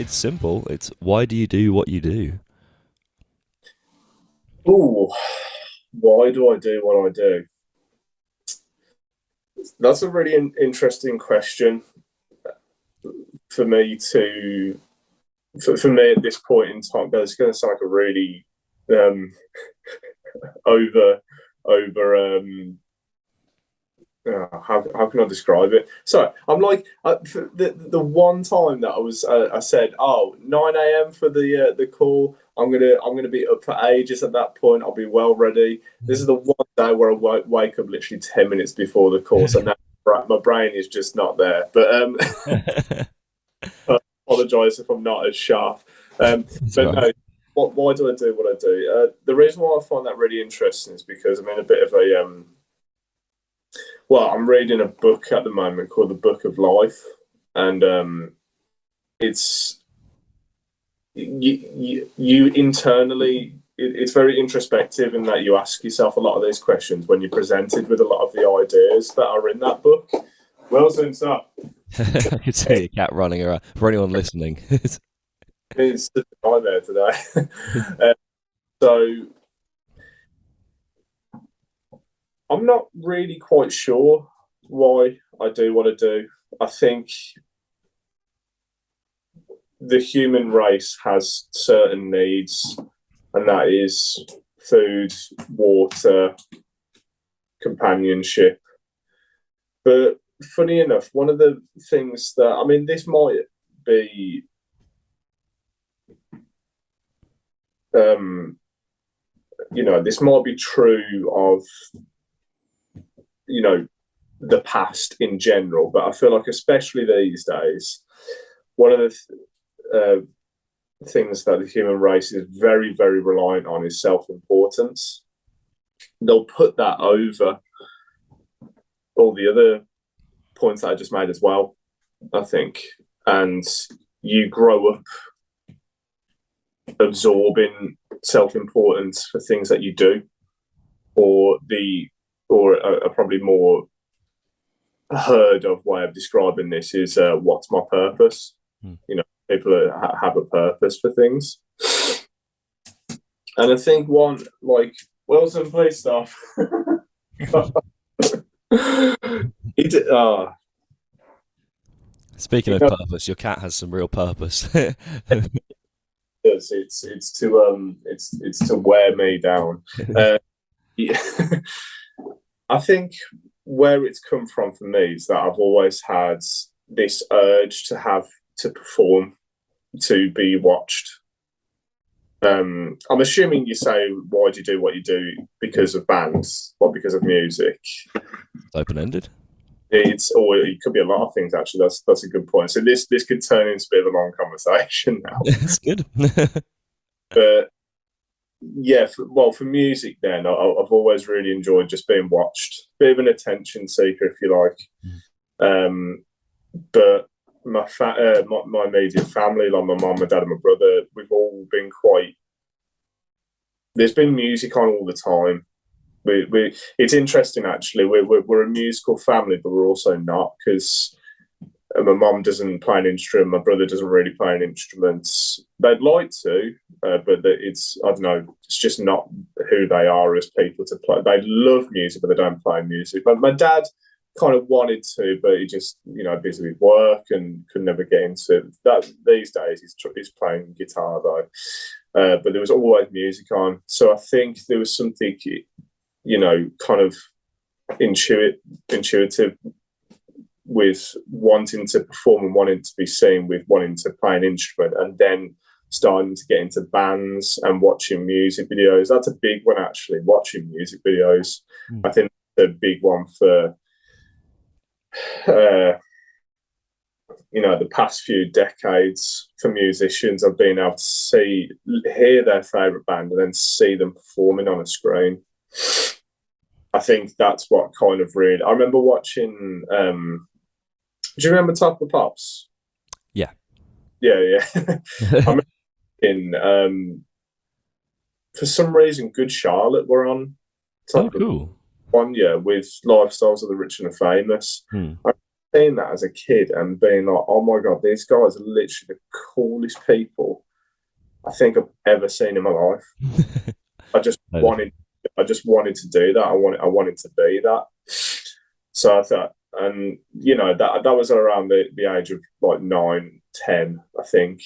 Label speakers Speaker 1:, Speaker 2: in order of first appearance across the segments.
Speaker 1: it's simple. It's why do you do what you do?
Speaker 2: Oh, why do I do what I do? That's a really interesting question for me to for me at this point in time. But it's going to sound like a really over how can I describe it? So I'm like the one time that I said, oh, 9 a.m. for the call. I'm gonna be up for ages at that point. I'll be well ready. This is the one day where I wake up literally 10 minutes before the call, so now my brain is just not there. But I apologise if I'm not as sharp. But no, why do I do what I do? The reason why I find that really interesting is because I'm in a bit of a well, I'm reading a book at the moment called The Book of Life, and it's you internally. It's very introspective in that you ask yourself a lot of these questions when you're presented with a lot of the ideas that are in that book. Well done, sir.
Speaker 1: I could see a cat running around. For anyone listening,
Speaker 2: it's a nightmare today. So I'm not really quite sure why I do what I do. I think the human race has certain needs, and that is food, water, companionship. But funny enough, one of the things that, I mean, this might be this might be true of the past in general, but I feel like especially these days, one of the things that the human race is very, very reliant on is self-importance. They'll put that over all the other points that I just made as well, I think. And you grow up absorbing self-importance for things that you do, or a probably more heard of way of describing this is what's my purpose? People have a purpose for things. And I think one, like, Wilson, please stop.
Speaker 1: Speaking of purpose, your cat has some real purpose.
Speaker 2: It's to wear me down. I think where it's come from for me is that I've always had this urge to perform, to be watched. I'm assuming you say, why do you do what you do? Because of bands, or because of music?
Speaker 1: Open-ended.
Speaker 2: It could be a lot of things, actually. That's a good point. So this could turn into a bit of a long conversation now.
Speaker 1: It's good.
Speaker 2: But yeah, for music, then I've always really enjoyed just being watched. Bit of an attention seeker, if you like. But my immediate family, like my mum, my dad, and my brother, we've all been quite. There's been music on all the time. It's interesting, actually. We're a musical family, but we're also not, because my mum doesn't play an instrument. My brother doesn't really play an instrument. They'd like to, but it's, I don't know, it's just not who they are as people to play. They love music, but they don't play music. But my dad kind of wanted to, but he just, busy with work and could never get into that. These days, he's playing guitar, though. But there was always music on. So I think there was something, kind of intuitive with wanting to perform and wanting to be seen, with wanting to play an instrument, and then starting to get into bands and watching music videos. That's a big one, actually, watching music videos. I think the big one for the past few decades for musicians. I've been able to hear their favourite band and then see them performing on a screen. I think that's what kind of really. I remember watching. Do you remember Top of the Pops?
Speaker 1: Yeah.
Speaker 2: I remember for some reason, Good Charlotte were on.
Speaker 1: Oh, cool.
Speaker 2: One, with Lifestyles of the Rich and the Famous. I seeing that as a kid and being like, oh my God, these guys are literally the coolest people I think I've ever seen in my life. I just wanted to do that. I wanted to be that. So I thought, and that was around the age of like 9, 10, I think,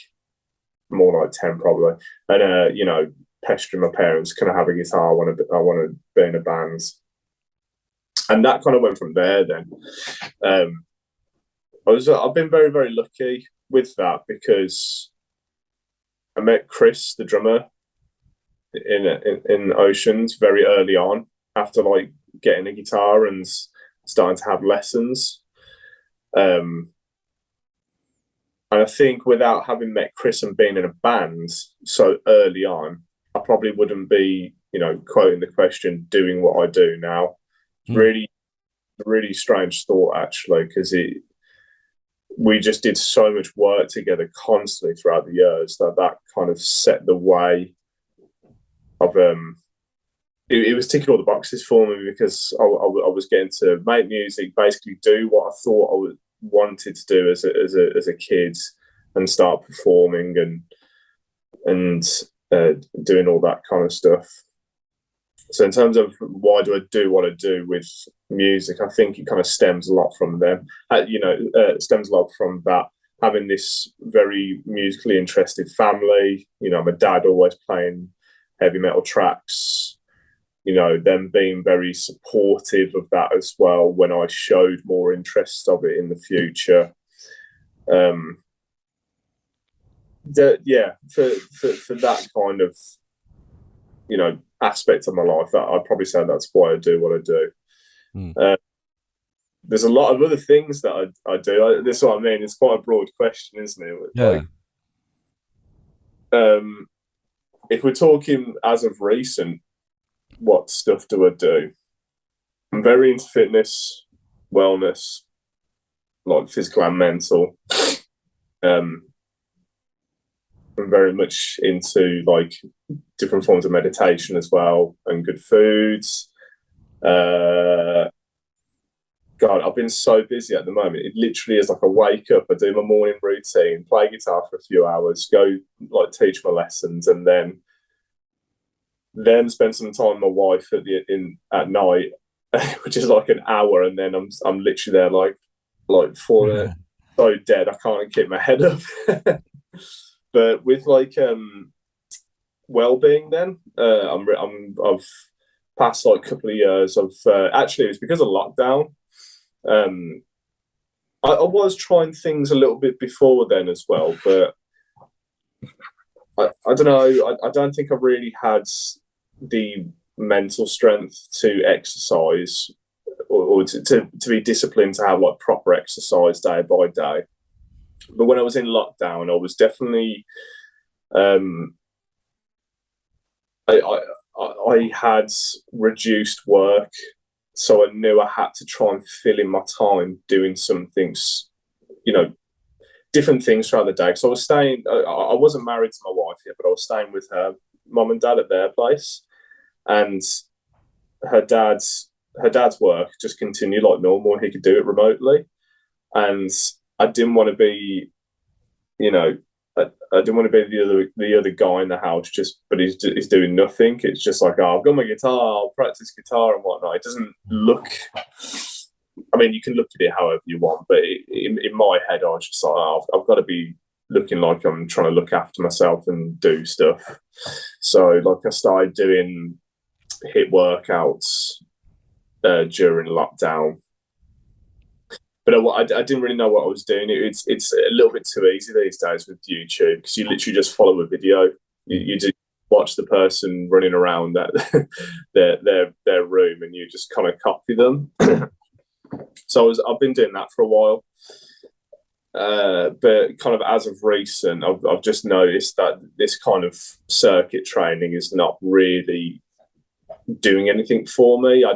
Speaker 2: more like 10 probably. And pestering my parents, can I have a guitar? I want to be in a band. And that kind of went from there. Then I've been very, very lucky with that, because I met Chris, the drummer, in Oceans very early on, after like getting a guitar and starting to have lessons. And I think without having met Chris and being in a band so early on, I probably wouldn't be, quoting the question, doing what I do now. Really, really strange thought, actually, because we just did so much work together constantly throughout the years that kind of set the way of it was ticking all the boxes for me, because I was getting to make music, basically do what I thought I wanted to do as a kid, and start performing and doing all that kind of stuff. So in terms of why do I do what I do with music, I think it kind of stems a lot from them. Stems a lot from that, having this very musically interested family. My dad always playing heavy metal tracks. Them being very supportive of that as well when I showed more interest of it in the future. For that kind of aspect of my life, I'd probably say that's why I do what I do. There's a lot of other things that I do. This is what I mean. It's quite a broad question, isn't it?
Speaker 1: Yeah.
Speaker 2: If we're talking as of recent, what stuff do I do? I'm very into fitness, wellness, like physical and mental. I'm very much into like different forms of meditation as well, and good foods. God, I've been so busy at the moment. It literally is like I wake up, I do my morning routine, play guitar for a few hours, go like teach my lessons, and then spend some time with my wife at night, which is like an hour, and then I'm literally there like falling so dead I can't keep my head up. But with like well-being, then I've passed like a couple of years of actually it was because of lockdown. I was trying things a little bit before then as well, but I don't know. I don't think I really had the mental strength to exercise or to be disciplined to have like proper exercise day by day. But when I was in lockdown, I was definitely I had reduced work, so I knew I had to try and fill in my time doing some things, different things throughout the day. So I was staying. I wasn't married to my wife yet, but I was staying with her mum and dad at their place, and her dad's work just continued like normal. He could do it remotely, and I didn't want to be, I didn't want to be the other guy in the house. But he's doing nothing. It's just like, oh, I've got my guitar. I'll practice guitar and whatnot. It doesn't look. I mean, you can look at it however you want, but in my head, I was just like, oh, I've got to be looking like I'm trying to look after myself and do stuff. So, like, I started doing HIIT workouts during lockdown. But I didn't really know what I was doing. It's a little bit too easy these days with YouTube, because you literally just follow a video. You just watch the person running around their room, and you just kind of copy them. So I've been doing that for a while, but kind of as of recent, I've just noticed that this kind of circuit training is not really doing anything for me. I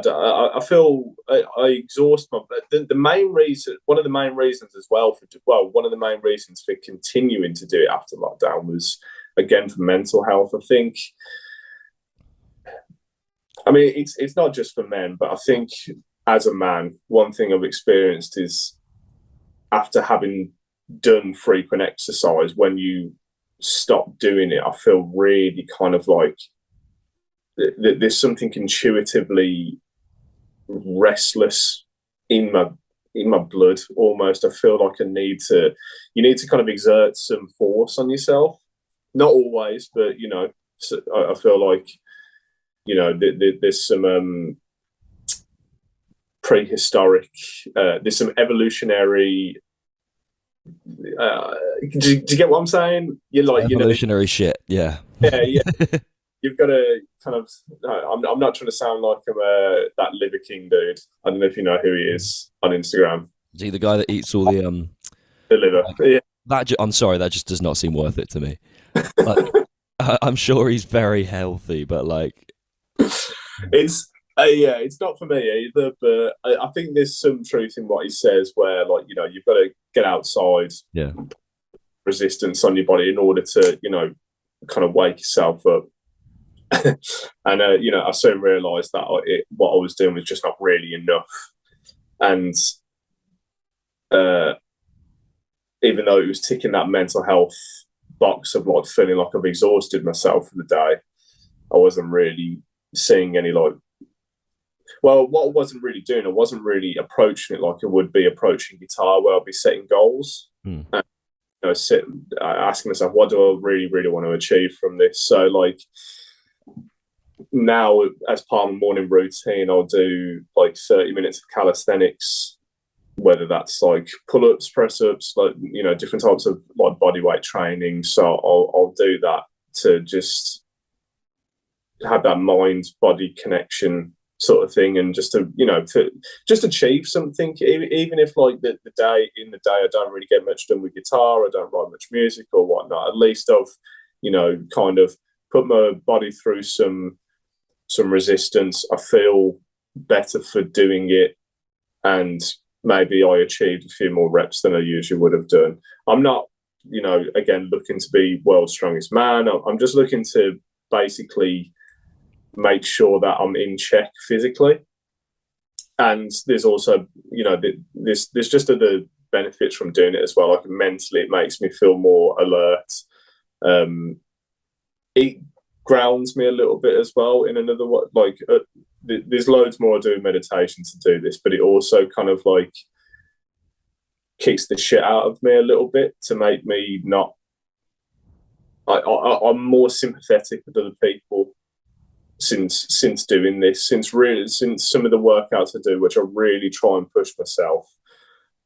Speaker 2: feel I exhaust my. The main reason, one of the main reasons as well one of the main reasons for continuing to do it after lockdown was again for mental health. I think. I mean, it's not just for men, but I think as a man, one thing I've experienced is after having done frequent exercise, when you stop doing it, I feel really kind of like there's something intuitively restless in my blood almost. I feel like you need to kind of exert some force on yourself. Not always, but I feel like there's some prehistoric, there's some evolutionary. Do you get what I'm saying? You're like
Speaker 1: evolutionary shit. Yeah.
Speaker 2: Yeah. You've got to kind of. I'm not trying to sound like I'm that Liver King dude. I don't know if you know who he is on Instagram.
Speaker 1: Is he the guy that eats all the
Speaker 2: liver?
Speaker 1: Yeah. I'm sorry, that just does not seem worth it to me. Like, I'm sure he's very healthy, but like,
Speaker 2: it's not for me either. But I think there's some truth in what he says, where like you've got to get outside, resistance on your body in order to kind of wake yourself up. And I soon realised that what I was doing was just not really enough, and even though it was ticking that mental health box of like feeling like I've exhausted myself for the day, I wasn't really seeing any what I wasn't really doing, I wasn't really approaching it like I would be approaching guitar, where I'll be setting goals and asking myself, what do I really, really want to achieve from this? So like now, as part of the morning routine, I'll do like 30 minutes of calisthenics, whether that's like pull-ups, press-ups, like different types of like body weight training. So I'll do that to just have that mind-body connection sort of thing, and just to to just achieve something, even if like the day I don't really get much done with guitar, I don't write much music or whatnot. At least I've kind of put my body through some resistance. I feel better for doing it, and maybe I achieved a few more reps than I usually would have done. I'm not, again, looking to be world's strongest man. I'm just looking to basically make sure that I'm in check physically. And there's also, there's just other benefits from doing it as well. Like mentally, it makes me feel more alert. It grounds me a little bit as well in another way. Like there's loads more I do in meditation to do this, but it also kind of like kicks the shit out of me a little bit to make me not. I'm more sympathetic with other people since doing this, since some of the workouts I do, which I really try and push myself.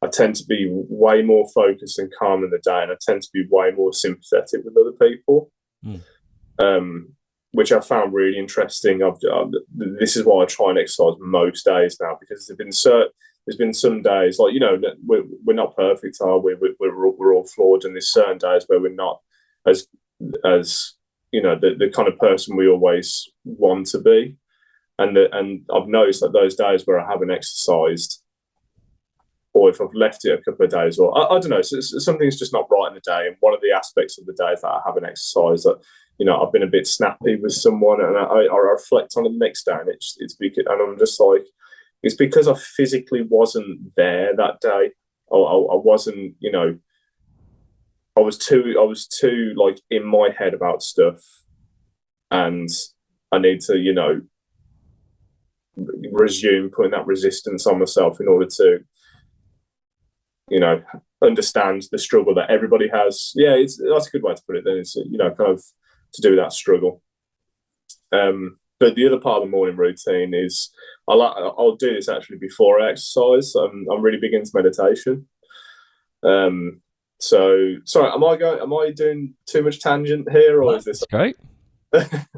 Speaker 2: I tend to be way more focused and calm in the day, and I tend to be way more sympathetic with other people. Which I found really interesting. This is why I try and exercise most days now, because there's been some days, like we're not perfect, are we? We're all flawed, and there's certain days where we're not as the kind of person we always want to be, and I've noticed that those days where I haven't exercised, or if I've left it a couple of days, or I don't know, something's just not right in the day. And one of the aspects of the days that I haven't exercised, that I've been a bit snappy with someone, and I reflect on it the next day, and it's because, and I'm just like, it's because I physically wasn't there that day. I wasn't, I was too like in my head about stuff, and I need to, resume putting that resistance on myself in order to, understand the struggle that everybody has. Yeah, that's a good way to put it. Then it's kind of to do that struggle. But the other part of the morning routine is I'll do this actually before I exercise. I'm really big into meditation. So sorry, am I doing too much tangent here, or is this
Speaker 1: great?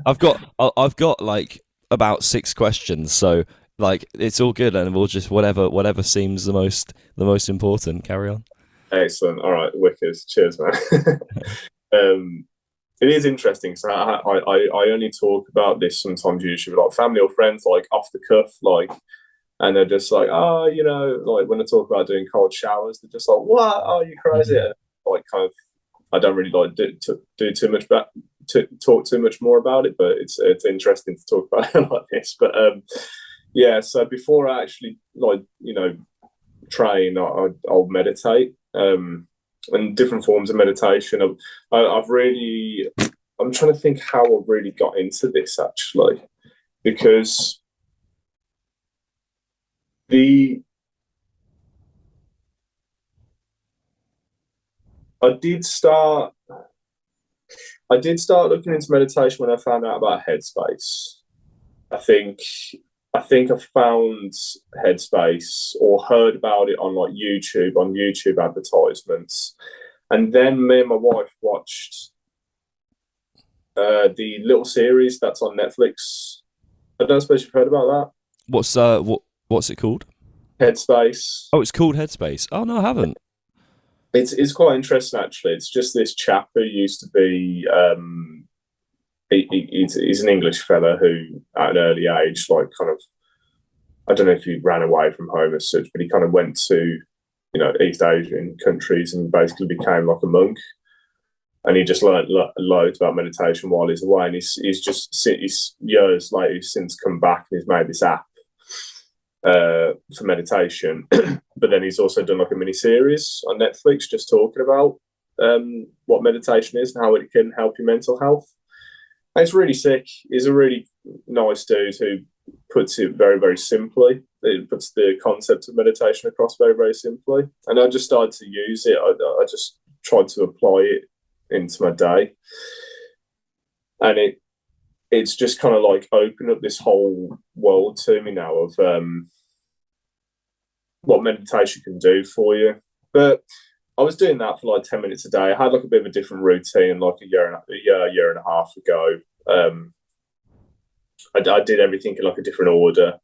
Speaker 1: I've got like about 6 questions, so like it's all good, and we'll just whatever seems the most important. Carry on. Excellent.
Speaker 2: All right, wicked. Cheers, man. It is interesting. So I only talk about this sometimes, usually with like family or friends, like off the cuff, like, and they're just like, oh, like when I talk about doing cold showers, they're just like, what? Oh, you crazy? And like, kind of, I don't really like do too much talk too much more about it, but it's interesting to talk about it like this. But yeah, so before I actually train, I'll meditate. and different forms of meditation. I'm trying to think how I really got into this actually, because I did start looking into meditation when I found out about Headspace. I think I found Headspace or heard about it on like YouTube advertisements, and then me and my wife watched the little series that's on Netflix. I don't suppose you've heard about
Speaker 1: What's what's it called?
Speaker 2: that. Headspace.
Speaker 1: Oh, it's called Headspace. Oh no, I haven't.
Speaker 2: It's quite interesting actually. It's just this chap who used to be he's an English fella who at an early age, like, kind of, I don't know if he ran away from home as such, but he kind of went to, East Asian countries and basically became like a monk. And he just learned loads about meditation while he's away. And he's years later, he's since come back and he's made this app for meditation. But then he's also done like a mini series on Netflix just talking about what meditation is and how it can help your mental health. And it's really sick. He's a really nice dude who puts it very, very simply. It puts the concept of meditation across very, very simply. And I just started to use it. I just tried to apply it into my day. And it's just kind of like opened up this whole world to me now of what meditation can do for you. But I was doing that for like 10 minutes a day. I had like a bit of a different routine like a year and a half ago. I did everything in like a different order.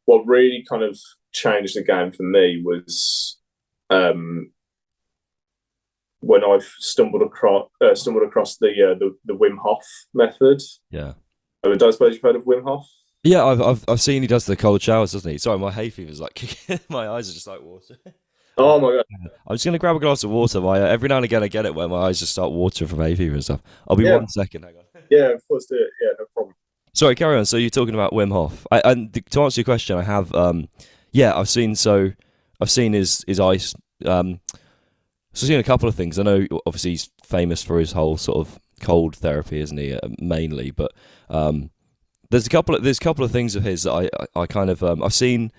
Speaker 2: What really kind of changed the game for me was when I've stumbled across the Wim Hof method.
Speaker 1: Yeah.
Speaker 2: I suppose you've heard of Wim Hof?
Speaker 1: Yeah, I've seen he does the cold showers, doesn't he? Sorry, my hay fever's like my eyes are just like water.
Speaker 2: Oh my god!
Speaker 1: I'm just gonna grab a glass of water. Every now and again I get it where my eyes just start watering from hay fever and stuff. I'll be 1 second. Hang on.
Speaker 2: Yeah, of course, do it. Yeah, no problem.
Speaker 1: Sorry, carry on. So you're talking about Wim Hof. And to answer your question, I have I've seen his ice. So I've seen a couple of things. I know obviously he's famous for his whole sort of cold therapy, isn't he? Mainly, but there's a couple of things of his that I kind of I've seen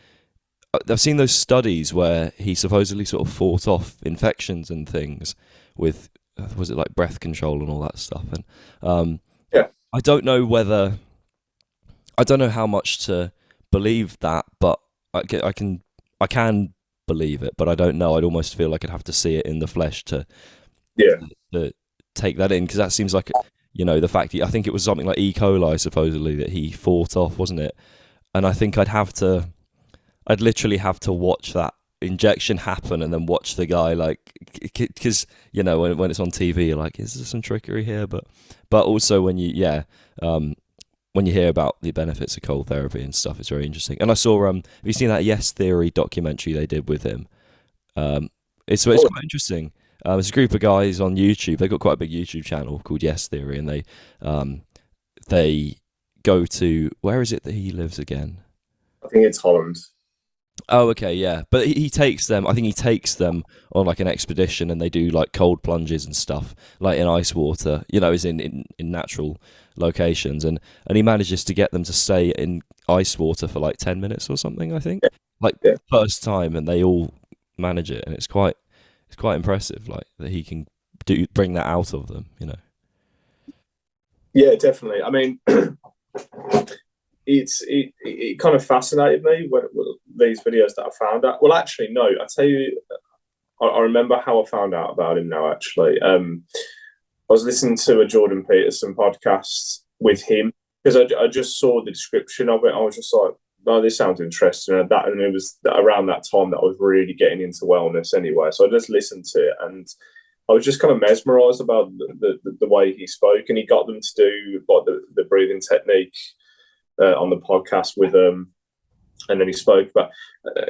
Speaker 1: those studies where he supposedly sort of fought off infections and things with was it like breath control and all that stuff. And I don't know how much to believe that, but I can believe it, but I don't know. I'd almost feel like I'd have to see it in the flesh to take that in, because that seems like, the fact I think it was something like E. coli supposedly that he fought off, wasn't it? And I think I'd literally have to watch that injection happen and then watch the guy, like, because when it's on TV you're like, is there some trickery here? But also when you hear about the benefits of cold therapy and stuff, it's very interesting. And I saw have you seen that Yes Theory documentary they did with him? It's quite interesting. There's a group of guys on YouTube. They've got quite a big YouTube channel called Yes Theory, and they go to, where is it that he lives again?
Speaker 2: I think it's Holland.
Speaker 1: Oh, okay, yeah. But he takes them on like an expedition, and they do like cold plunges and stuff, like in ice water, is in natural locations, and he manages to get them to stay in ice water for like 10 minutes or something, I think. First time, and they all manage it, and it's quite impressive, like, that he can bring that out of them,
Speaker 2: Yeah, definitely. I mean, it kind of fascinated me when these videos that I found out. Well, actually, no. I tell you, I remember how I found out about him now. Actually, I was listening to a Jordan Peterson podcast with him because I just saw the description of it. I was just like, "Oh, this sounds interesting." And it was around that time that I was really getting into wellness anyway. So I just listened to it, and I was just kind of mesmerised about the way he spoke, and he got them to do like the breathing technique on the podcast with them, and then he spoke about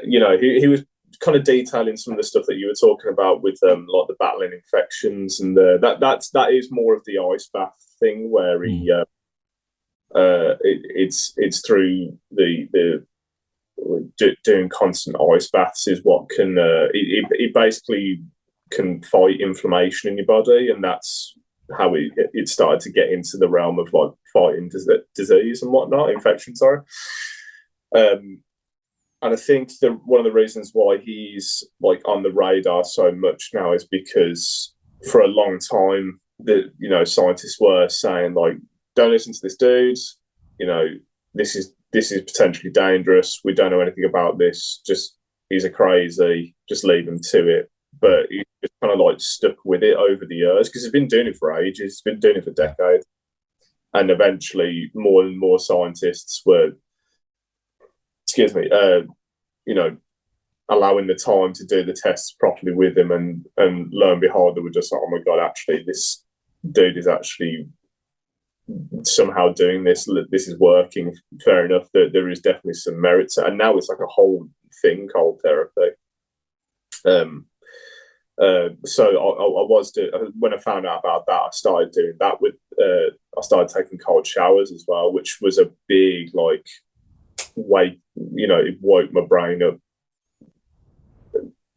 Speaker 2: he was kind of detailing some of the stuff that you were talking about with like the battling infections, and that is more of the ice bath thing where he it's through the doing constant ice baths is what can it basically can fight inflammation in your body, and that's how it started to get into the realm of like fighting disease and whatnot, infection. Sorry. And I think one of the reasons why he's like on the radar so much now is because for a long time, scientists were saying like, don't listen to this dude. This is potentially dangerous. We don't know anything about this. He's a crazy. Just leave him to it. But he just kind of like stuck with it over the years because he's been doing it for ages. He's been doing it for decades. And eventually more and more scientists were, allowing the time to do the tests properly with him. And lo and behold, they were just like, oh my God, actually, this dude is actually somehow doing this. This is working. Fair enough. There is definitely some merit to it. And now it's like a whole thing called therapy. So I was doing, when I found out about that, I started doing that with I started taking cold showers as well, which was a big like it woke my brain up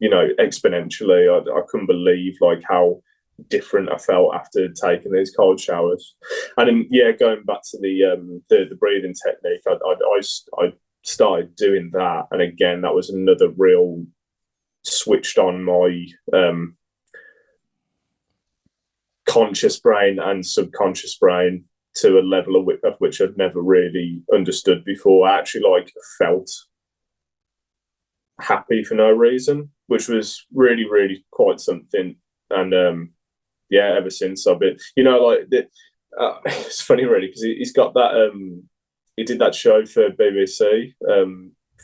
Speaker 2: exponentially. I couldn't believe like how different I felt after taking these cold showers. And then going back to the breathing technique, I started doing that, and again that was another real switched on my conscious brain and subconscious brain to a level of which I'd never really understood before. I actually like felt happy for no reason, which was really, really quite something. And ever since I've been, it's funny really because he's got that. He did that show for BBC,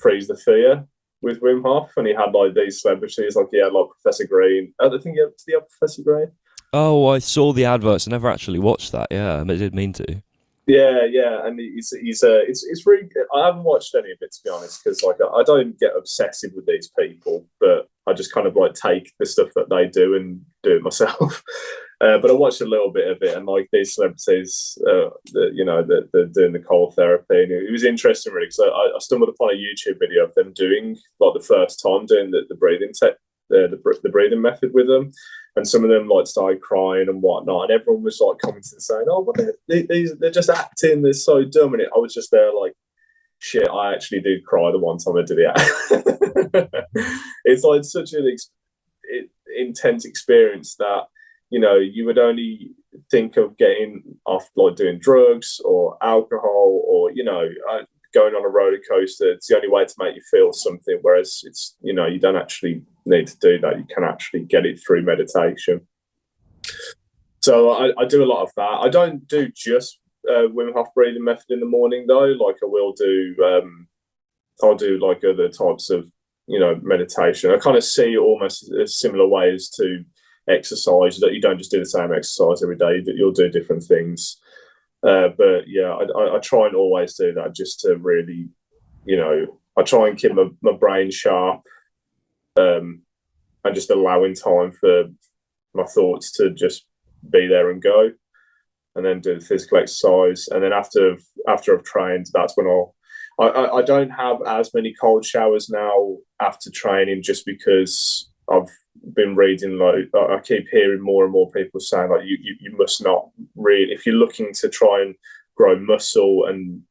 Speaker 2: Freeze the Fear, with Wim Hof, and he had like these celebrities, like Professor Green. I think did he have Professor Green?
Speaker 1: Oh, I saw the adverts. I never actually watched that. Yeah, I did mean to.
Speaker 2: Yeah, and it's really. I haven't watched any of it, to be honest, because like I don't get obsessive with these people, but I just kind of like take the stuff that they do and do it myself. But I watched a little bit of it, and like these celebrities, they're doing the cold therapy, and it was interesting really. So I stumbled upon a YouTube video of them doing like the first time doing the breathing the breathing method with them. And some of them like started crying and whatnot, and everyone was like commenting saying, "Oh, what they're just acting. They're so dumb." And I was just there like, "Shit, I actually did cry the one time I did it." It's like such an intense experience that you would only think of getting off like doing drugs or alcohol or going on a roller coaster. It's the only way to make you feel something. Whereas it's you don't actually need to do that. You can actually get it through meditation. So I do a lot of that. I don't do just Wim Hof breathing method in the morning though. Like I will do, I'll do like other types of meditation. I kind of see almost similar ways to exercise, that you don't just do the same exercise every day. That you'll do different things. But yeah, I try and always do that just to really, I try and keep my brain sharp. And just allowing time for my thoughts to just be there and go, and then do the physical exercise. And then after I've trained, that's when I don't have as many cold showers now after training, just because I've been reading, like I keep hearing more and more people saying like you must not really, if you're looking to try and grow muscle and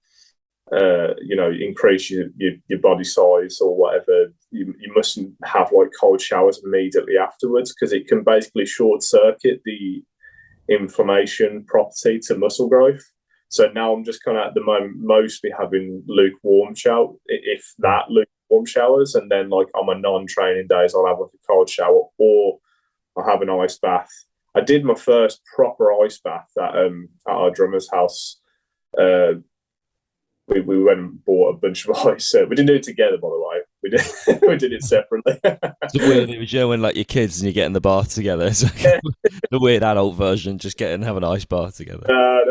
Speaker 2: increase your body size or whatever, you mustn't have like cold showers immediately afterwards, because it can basically short circuit the inflammation property to muscle growth. So now I'm just kind of at the moment mostly having lukewarm shower, if that lukewarm showers, and then like on my non-training days I'll have like a cold shower or I'll have an ice bath. I did my first proper ice bath at our drummer's house. We went and bought a bunch of ice. We didn't do it together, by the way. We did it separately.
Speaker 1: It's a weird image, when like you're kids and you get in the bath together. It's like the weird adult version, just have an ice bath together.
Speaker 2: No.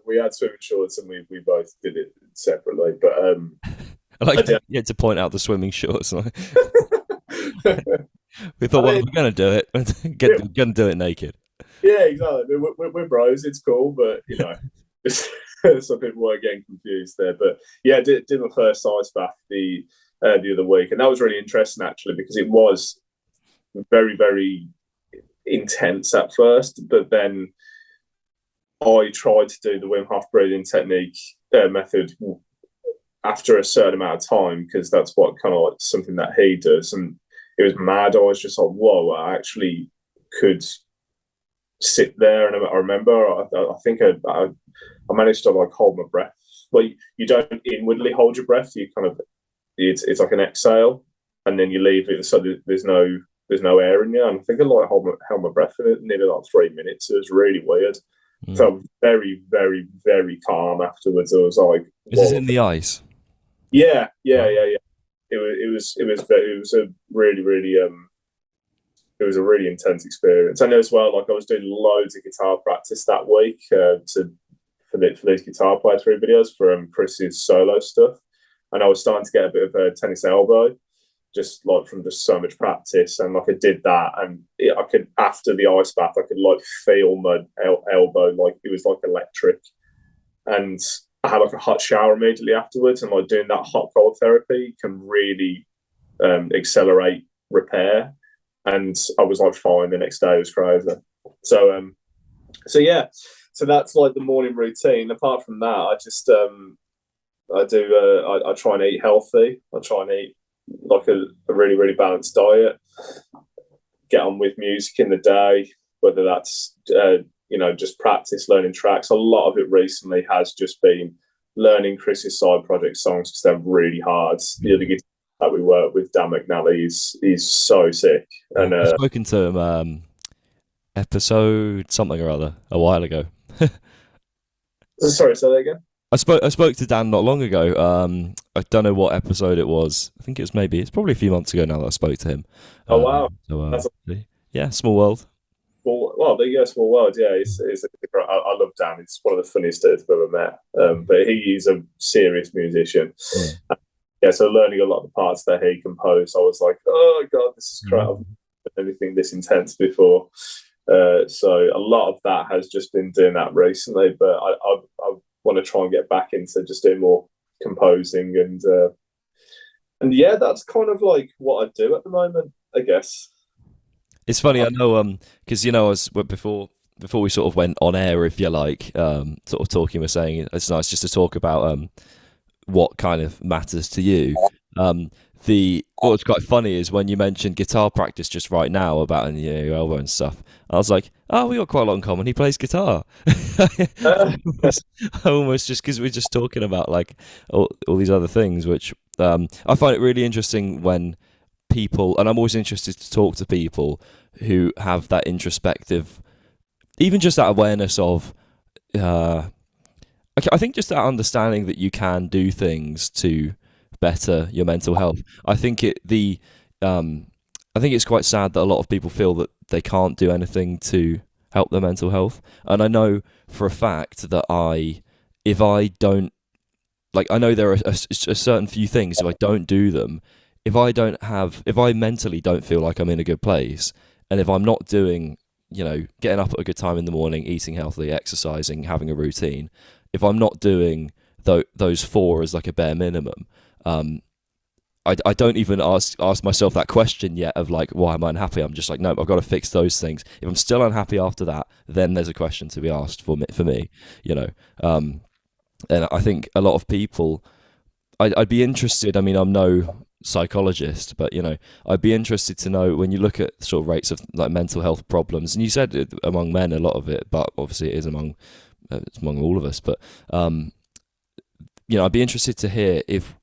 Speaker 2: We had swimming shorts and we both did it separately. But
Speaker 1: I like you had to point out the swimming shorts. We thought, well, we're going to do it. We're going to do it naked.
Speaker 2: Yeah, exactly. We're bros. It's cool, but some people were getting confused there. But yeah, I did my first ice bath the other week, and that was really interesting actually, because it was very, very intense at first, but then I tried to do the Wim Hof breathing technique method after a certain amount of time, because that's what kind of like something that he does, and it was mad. I was just like, whoa, I actually could sit there, and I remember I think I managed to like hold my breath. Well, you don't inwardly hold your breath, you kind of, it's like an exhale, and then you leave it, so there's no air in you. And I think I like held my breath for nearly like 3 minutes. It was really weird. Felt very, very, very calm afterwards. I was like,
Speaker 1: "Is this in the ice?"
Speaker 2: Yeah. It was a really, really it was a really intense experience. And as well, like I was doing loads of guitar practice that week for these guitar playthrough videos for Chris's solo stuff, and I was starting to get a bit of a tennis elbow, just like from just so much practice. And like I did that, and I could, after the ice bath, I could like feel my elbow, like it was like electric. And I had like a hot shower immediately afterwards, and like doing that hot cold therapy can really accelerate repair. And I was like fine the next day. It was crazy. So yeah, so that's like the morning routine. Apart from that, I just I try and eat healthy. I try and eat like a really, really balanced diet. Get on with music in the day, whether that's just practice, learning tracks. A lot of it recently has just been learning Chris's side project songs, because they're really hard. The other guitar that we work with, Dan McNally, is so sick. And
Speaker 1: I've spoken to him episode something or other a while ago.
Speaker 2: Sorry, say that again.
Speaker 1: I spoke to Dan not long ago. I don't know what episode it was. I think it's probably a few months ago now that I spoke to him.
Speaker 2: Oh wow!
Speaker 1: So, yeah, small world.
Speaker 2: Well, there you go, small world. Yeah, I love Dan. He's one of the funniest dudes I've ever met. But he's a serious musician. Yeah, so learning a lot of the parts that he composed, I was like, oh god, this is crap. I've never done anything this intense before. So a lot of that has just been doing that recently. But I want to try and get back into just doing more composing, and yeah, that's kind of like what I do at the moment, I guess.
Speaker 1: It's funny, I know, because before we sort of went on air, if you like, sort of talking, we're saying it's nice just to talk about what kind of matters to you. What's quite funny is when you mentioned guitar practice just right now about your elbow and stuff, I was like, oh, we got quite a lot in common. He plays guitar. Almost just because we're just talking about like all these other things, which I find it really interesting when people, and I'm always interested to talk to people who have that introspective, even just that awareness of, I think just that understanding that you can do things to better your mental health. I think it's quite sad that a lot of people feel that they can't do anything to help their mental health. And I know for a fact that if I don't, like, I know there are a certain few things, if I don't do them, if I mentally don't feel like I'm in a good place, and if I'm not doing, getting up at a good time in the morning, eating healthily, exercising, having a routine, if I'm not doing those four as like a bare minimum, I don't even ask myself that question yet of like, why am I unhappy? I'm just like, no, I've got to fix those things. If I'm still unhappy after that, then there's a question to be asked for me, and I think a lot of people, I'd be interested, I mean, I'm no psychologist, but I'd be interested to know, when you look at sort of rates of like mental health problems, and you said it, among men a lot of it, but obviously it is among all of us, but I'd be interested to hear if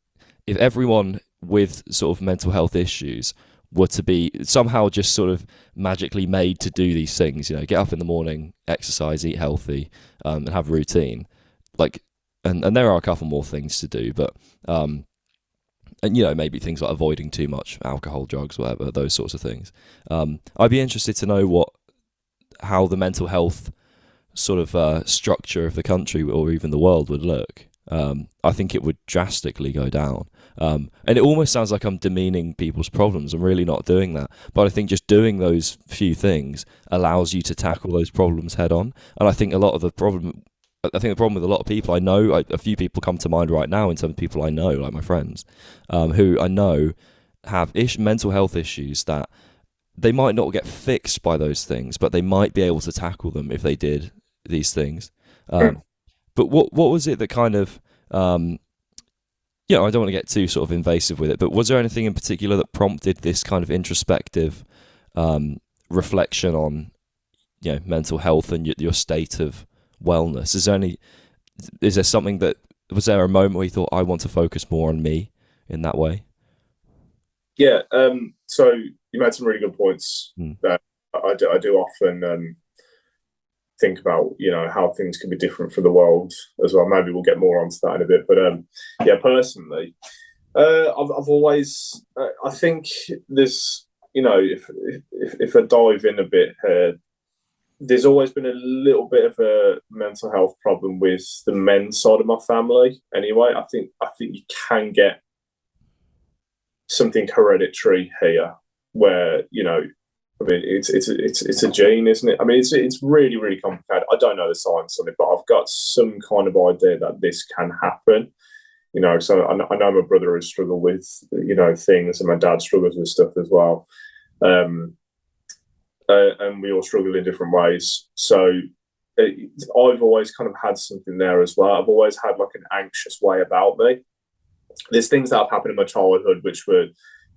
Speaker 1: everyone with sort of mental health issues were to be somehow just sort of magically made to do these things, get up in the morning, exercise, eat healthy, and have a routine, like, and there are a couple more things to do, but and maybe things like avoiding too much alcohol, drugs, whatever, those sorts of things. I'd be interested to know how the mental health sort of structure of the country or even the world would look. I think it would drastically go down. And it almost sounds like I'm demeaning people's problems. I'm really not doing that. But I think just doing those few things allows you to tackle those problems head on. And I think the problem with a lot of people I know, a few people come to mind right now in terms of people I know, like my friends, who I know have mental health issues that they might not get fixed by those things, but they might be able to tackle them if they did these things. But what was it that kind of, I don't want to get too sort of invasive with it, but was there anything in particular that prompted this kind of introspective reflection on, mental health and your state of wellness? Is there something was there a moment where you thought, I want to focus more on me in that way?
Speaker 2: Yeah. So you made some really good points that I do often think about, how things can be different for the world as well. Maybe we'll get more onto that in a bit. But personally, I've always, I think there's, if I dive in a bit here, there's always been a little bit of a mental health problem with the men's side of my family. Anyway, I think you can get something hereditary here, where it's a gene, isn't it? I mean, it's really, really complicated. I don't know the science on it, but I've got some kind of idea that this can happen. So I know my brother has struggled with things, and my dad struggles with stuff as well. And we all struggle in different ways. So I've always kind of had something there as well. I've always had like an anxious way about me. There's things that have happened in my childhood which were,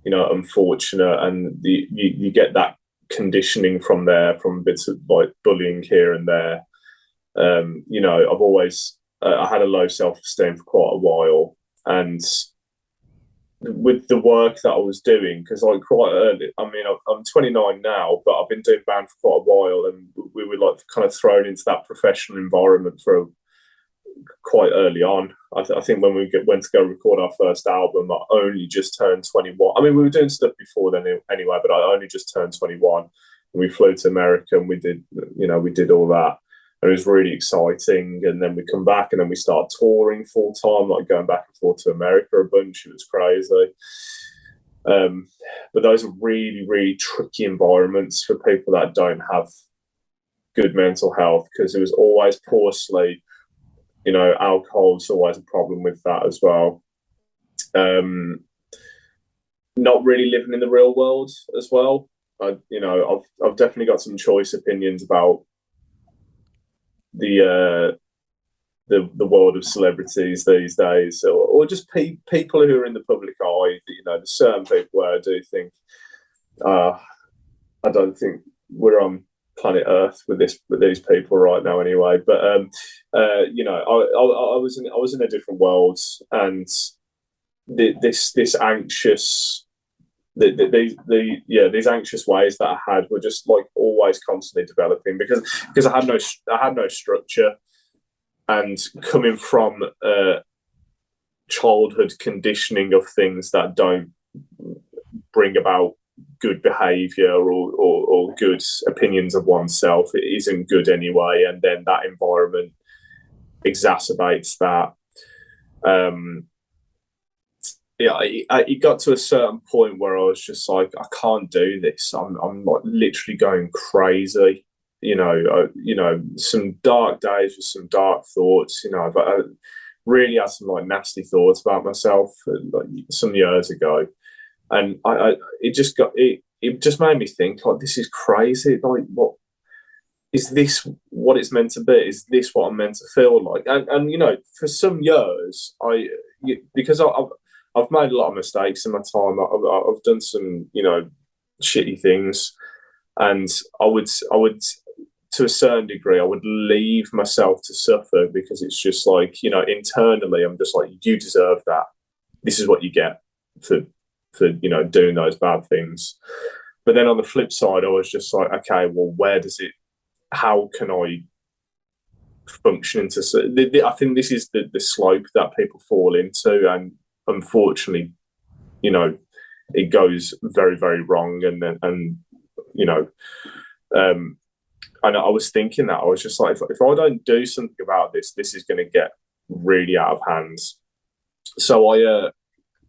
Speaker 2: unfortunate, and you get that conditioning from there, from bits of like bullying here and there. I've always I had a low self-esteem for quite a while, and with the work that I was doing, because quite early, I mean, I'm 29 now, but I've been doing band for quite a while, and we were like kind of thrown into that professional environment for quite early on. I think when we went to go record our first album, I only just turned 21. I mean, we were doing stuff before then anyway, but I only just turned 21. And we flew to America, and we did all that. And it was really exciting. And then we come back, and then we start touring full time, like going back and forth to America a bunch. It was crazy. But those are really, really tricky environments for people that don't have good mental health, because it was always poor sleep. Alcohol is always a problem with that as well. Not really living in the real world as well. I've definitely got some choice opinions about the world of celebrities these days, or just people who are in the public eye. There's certain people where I do think, I don't think we're on planet Earth with these people right now anyway. But I was in a different world, and this anxious these anxious ways that I had were just like always constantly developing, because I had no structure, and coming from childhood conditioning of things that don't bring about good behavior or good opinions of oneself, it isn't good anyway, and then that environment exacerbates that. It got to a certain point where I was just like, I can't do this. I'm like literally going crazy. Some dark days with some dark thoughts. But I really had some like nasty thoughts about myself like some years ago, and it just made me think, like, this is crazy. Like, what is this? What it's meant to be? Is this what I'm meant to feel like? And for some years, because I've made a lot of mistakes in my time. I've done some, shitty things, and I would, to a certain degree, I would leave myself to suffer, because it's just like, internally, I'm just like, you deserve that. This is what you get for doing those bad things. But then on the flip side, I was just like, okay, well, how can I function into? I think this is the slope that people fall into, and unfortunately, it goes very, very wrong. And I was thinking that, I was just like, if I don't do something about this is going to get really out of hand. So I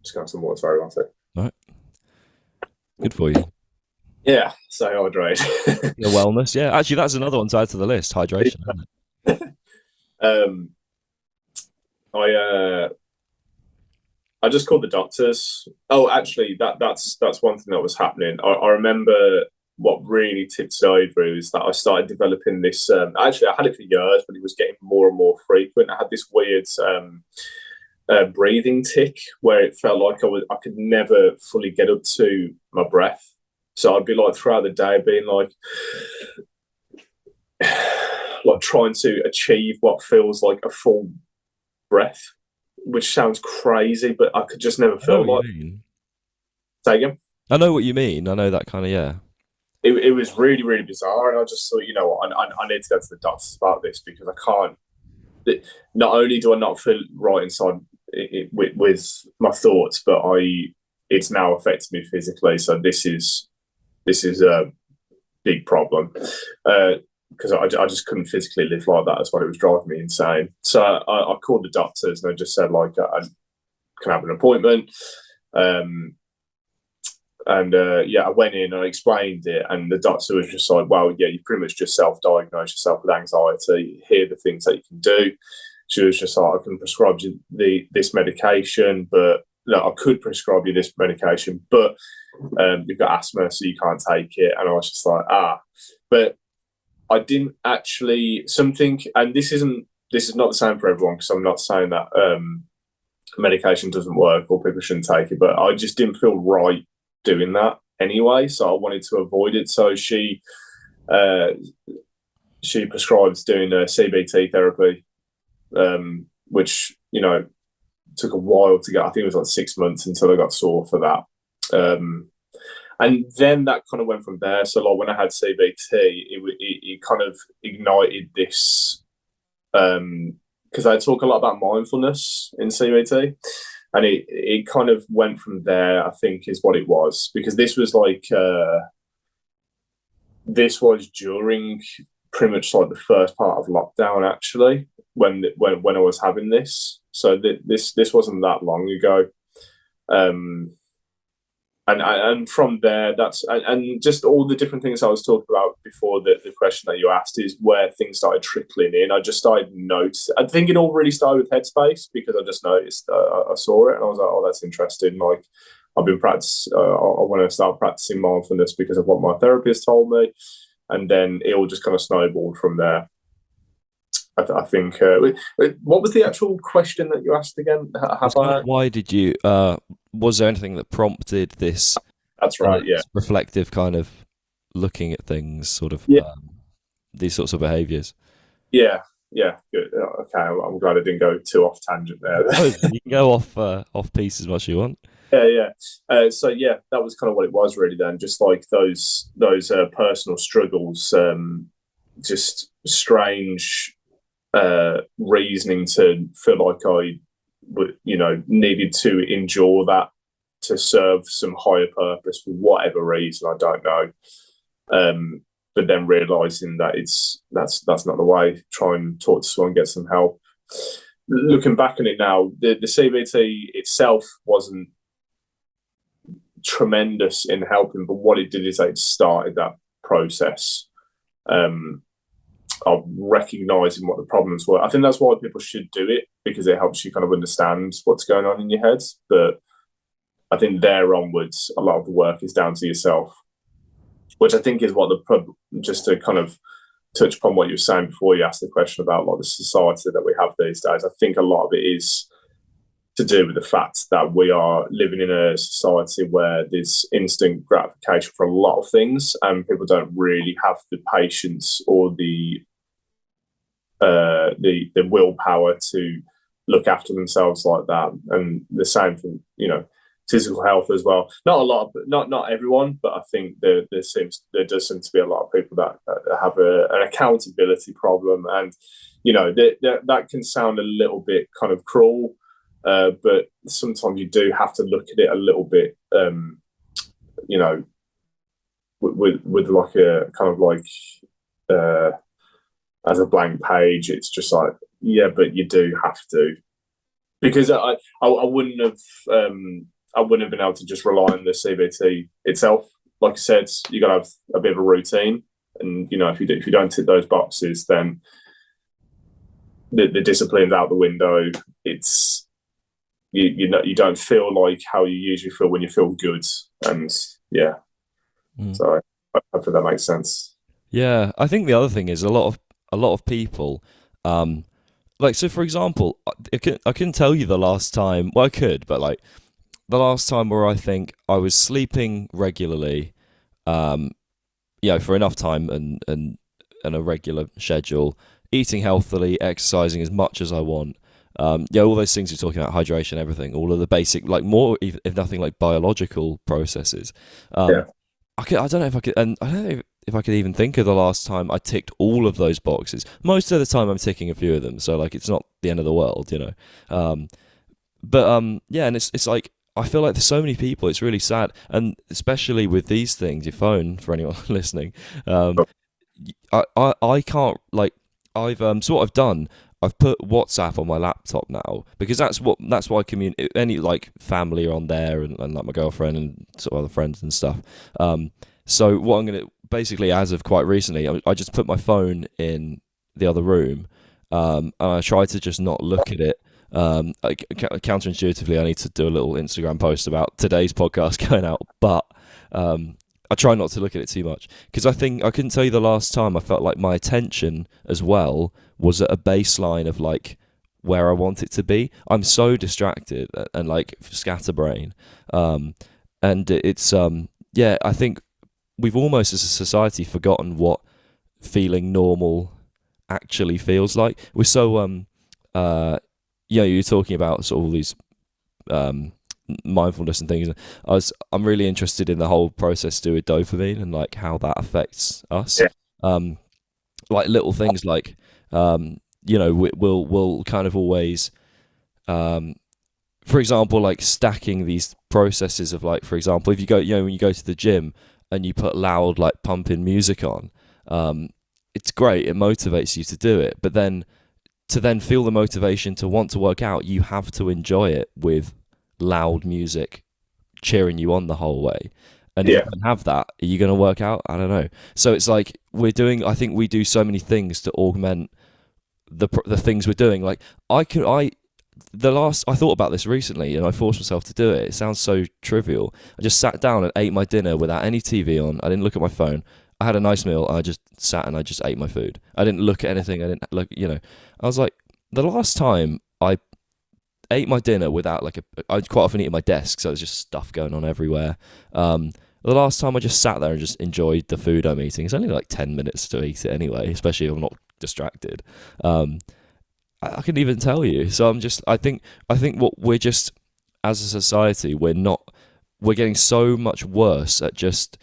Speaker 2: just got some water. Sorry, one sec.
Speaker 1: All right. Good for you.
Speaker 2: Yeah, so hydrate.
Speaker 1: The wellness, yeah. Actually, that's another one to add to the list. Hydration.
Speaker 2: I just called the doctors. Oh, actually, that's one thing that was happening. I remember what really tipped it over is that I started developing this. Actually, I had it for years, but it was getting more and more frequent. I had this weird breathing tic where it felt like I could never fully get up to my breath. So I'd be like throughout the day being like trying to achieve what feels like a full breath, which sounds crazy, but I could just never feel like. Say again?
Speaker 1: I know what you mean. I know that kind of, yeah.
Speaker 2: It was really, really bizarre, and I just thought, you know what, I need to go to the doctors about this because I can't. Not only do I not feel right inside with my thoughts, but it's now affected me physically. So this is a big problem because I just couldn't physically live like that. That's what it was driving me insane. So I called the doctors and they just said like I can have an appointment. I went in and I explained it, and the doctor was just like, well, yeah, you pretty much just self-diagnose yourself with anxiety. Here are the things that you can do. She was just like, I can prescribe you this medication, but no, I could prescribe you this medication, but you've got asthma, so you can't take it. And I was just like, but I didn't actually and this is not the same for everyone, because I'm not saying that medication doesn't work or people shouldn't take it, but I just didn't feel right doing that anyway, so I wanted to avoid it. So she prescribed doing a CBT therapy, which, you know, took a while to get. I think it was like 6 months until I got sore for that. And then that kind of went from there. So like when I had CBT, it kind of ignited this, because I talk a lot about mindfulness in CBT, and it kind of went from there, I think, is what it was, because this was like this was during pretty much like the first part of lockdown, actually, when I was having this. So this wasn't that long ago. And from there, and just all the different things I was talking about before, the question that you asked is where things started trickling in. I just started noticing. I think it all really started with Headspace, because I just noticed, I saw it and I was like, oh, that's interesting. Like, I've been I want to start practicing mindfulness because of what my therapist told me. And then it all just kind of snowballed from there. I think. What was the actual question that you asked again?
Speaker 1: Why did you? Was there anything that prompted this?
Speaker 2: That's right. Yeah.
Speaker 1: Reflective kind of looking at things, sort of.
Speaker 2: Yeah.
Speaker 1: These sorts of behaviours.
Speaker 2: Yeah. Yeah. Good. Okay. I'm glad I didn't go too off tangent there.
Speaker 1: You can go off piece as much as you want.
Speaker 2: Yeah. So yeah, that was kind of what it was really. Then just like those personal struggles, just strange. Reasoning to feel like I needed to endure that to serve some higher purpose for whatever reason, I don't know. But then realizing that that's not the way. Try and talk to someone, get some help. Looking back on it now, the CBT itself wasn't tremendous in helping, but what it did is it started that process of recognizing what the problems were. I think that's why people should do it, because it helps you kind of understand what's going on in your head. But I think there onwards, a lot of the work is down to yourself, which I think is what just to kind of touch upon what you were saying before you asked the question about like the society that we have these days. I think a lot of it is to do with the fact that we are living in a society where there's instant gratification for a lot of things, and people don't really have the patience or the willpower to look after themselves like that. And the same for physical health as well. Not a lot, not everyone, but I think there does seem to be a lot of people that have an accountability problem, and that can sound a little bit kind of cruel. But sometimes you do have to look at it a little bit, with like a kind of like as a blank page. It's just like, yeah, but you do have to, because I wouldn't have been able to just rely on the CBT itself. Like I said, you got to have a bit of a routine, and if you don't tick those boxes, then the discipline's out the window. It's you don't feel like how you usually feel when you feel good, and yeah. So Hopefully that makes sense.
Speaker 1: Yeah, I think the other thing is a lot of people, like, so for example, I couldn't tell you the last time. Well, I could, but like the last time where I think I was sleeping regularly, for enough time and a regular schedule, eating healthily, exercising as much as I want. All those things you're talking about, hydration, everything, all of the basic, like more, if nothing, like biological processes.
Speaker 2: Yeah.
Speaker 1: I don't know if I could, and I don't know if I could even think of the last time I ticked all of those boxes. Most of the time, I'm ticking a few of them, so like it's not the end of the world, and it's like I feel like there's so many people. It's really sad, and especially with these things, your phone for anyone listening. I can't, like, I've so what I've done. I've put WhatsApp on my laptop now because that's what I communicate. Any like family are on there and like my girlfriend and sort of other friends and stuff. So what I'm gonna basically, as of quite recently, I just put my phone in the other room, and I try to just not look at it. Counterintuitively, I need to do a little Instagram post about today's podcast going out, but I try not to look at it too much because I think I couldn't tell you the last time I felt like my attention as well was at a baseline of like where I want it to be. I'm so distracted and like scatterbrain, and it's I think we've almost as a society forgotten what feeling normal actually feels like. We're so you're talking about sort of all these mindfulness and things. I'm really interested in the whole process to do with dopamine and like how that affects us.
Speaker 2: Yeah.
Speaker 1: Like little things like we'll kind of always for example, like stacking these processes of like, for example, if you go, when you go to the gym and you put loud like pumping music on, it's great, it motivates you to do it, but then to then feel the motivation to want to work out, you have to enjoy it with loud music cheering you on the whole way. And if you don't have that, are you going to work out? I don't know. So it's like I think we do so many things to augment the things we're doing. Like I thought about this recently and I forced myself to do it. It sounds so trivial. I just sat down and ate my dinner without any TV on. I didn't look at my phone. I had a nice meal. I just sat and I just ate my food. I didn't look at anything. I didn't look, I was like, the last time I ate my dinner without like I quite often eat at my desk, so there's just stuff going on everywhere. The last time I just sat there and just enjoyed the food I'm eating. It's only like 10 minutes to eat it anyway, especially if I'm not distracted. I couldn't even tell you. So I think what we're just, as a society, we're getting so much worse at just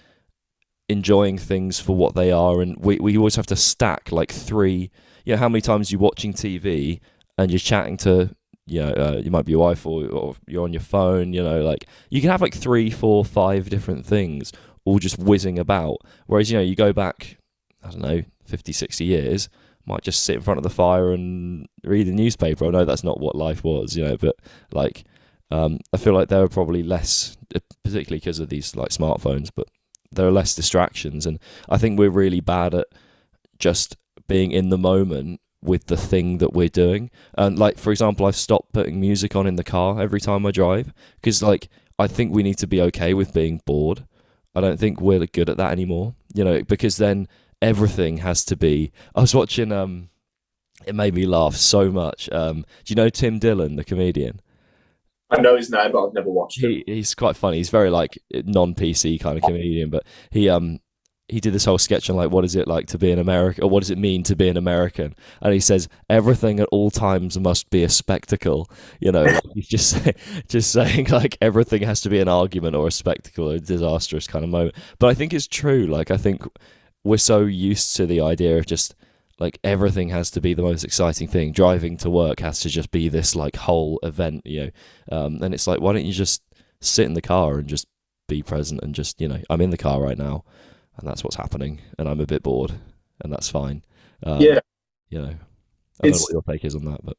Speaker 1: enjoying things for what they are, and we always have to stack like three. How many times you're watching TV and you're chatting to you might be your wife or you're on your phone, like you can have like 3, 4, 5 different things all just whizzing about, whereas you go back, I don't know, 50, 60 years, might just sit in front of the fire and read the newspaper. I know that's not what life was, but like I feel like there are probably less, particularly because of these like smartphones, but there are less distractions, and I think we're really bad at just being in the moment with the thing that we're doing. And like, for example, I've stopped putting music on in the car every time I drive because like I think we need to be okay with being bored. I don't think we're good at that anymore, because then everything has to be. I was watching it made me laugh so much. Do you know Tim Dillon, the comedian?
Speaker 2: I know his name, but I've never watched him.
Speaker 1: He's quite funny. He's very like non-PC kind of comedian, but he did this whole sketch on like, what is it like to be an American, or what does it mean to be an American? And he says everything at all times must be a spectacle. He's just saying like everything has to be an argument or a spectacle, or a disastrous kind of moment. But I think it's true. Like I think we're so used to the idea of just like everything has to be the most exciting thing. Driving to work has to just be this like whole event, and it's like, why don't you just sit in the car and just be present and just, I'm in the car right now and that's what's happening and I'm a bit bored and that's fine. I don't know what your take is on that, but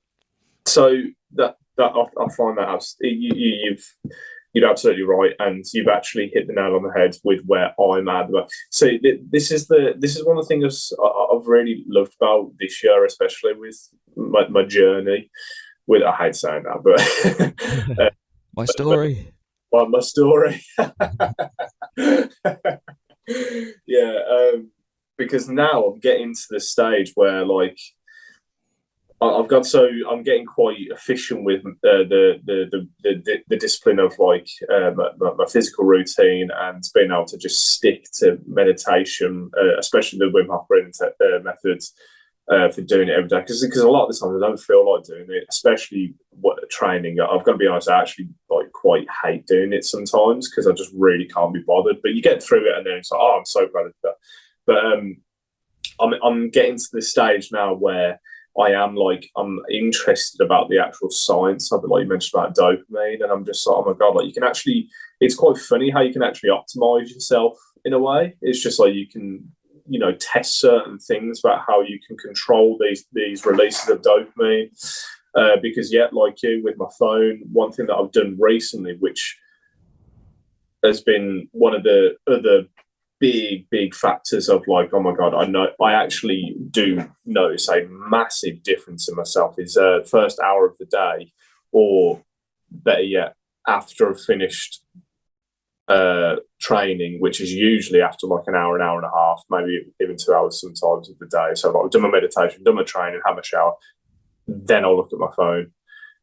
Speaker 1: so
Speaker 2: that I find that you're absolutely right, and you've actually hit the nail on the head with where I'm at. So this is one of the things I've really loved about this year, especially with my journey. With, I hate saying that, but
Speaker 1: my story.
Speaker 2: My story. because now I'm getting to the stage where like I'm getting quite efficient with the discipline of like my physical routine and being able to just stick to meditation, especially the Wim Hof methods, for doing it every day. Because a lot of the time I don't feel like doing it, especially training. I've got to be honest, I actually like quite hate doing it sometimes because I just really can't be bothered. But you get through it and then it's like, oh, I'm so glad of that. But I'm getting to this stage now where I'm interested about the actual science of it, like you mentioned about dopamine, and I'm just like, oh my god, like you can actually, it's quite funny how you can actually optimize yourself in a way. It's just like you can, test certain things about how you can control these releases of dopamine. Because like you with my phone, one thing that I've done recently, which has been one of the other big factors of like, oh my god, I actually do notice a massive difference in myself is first hour of the day, or better yet, after I've finished training, which is usually after like an hour and a half, maybe even 2 hours sometimes of the day. So like, I've done my meditation, done my training, have a shower, then I'll look at my phone.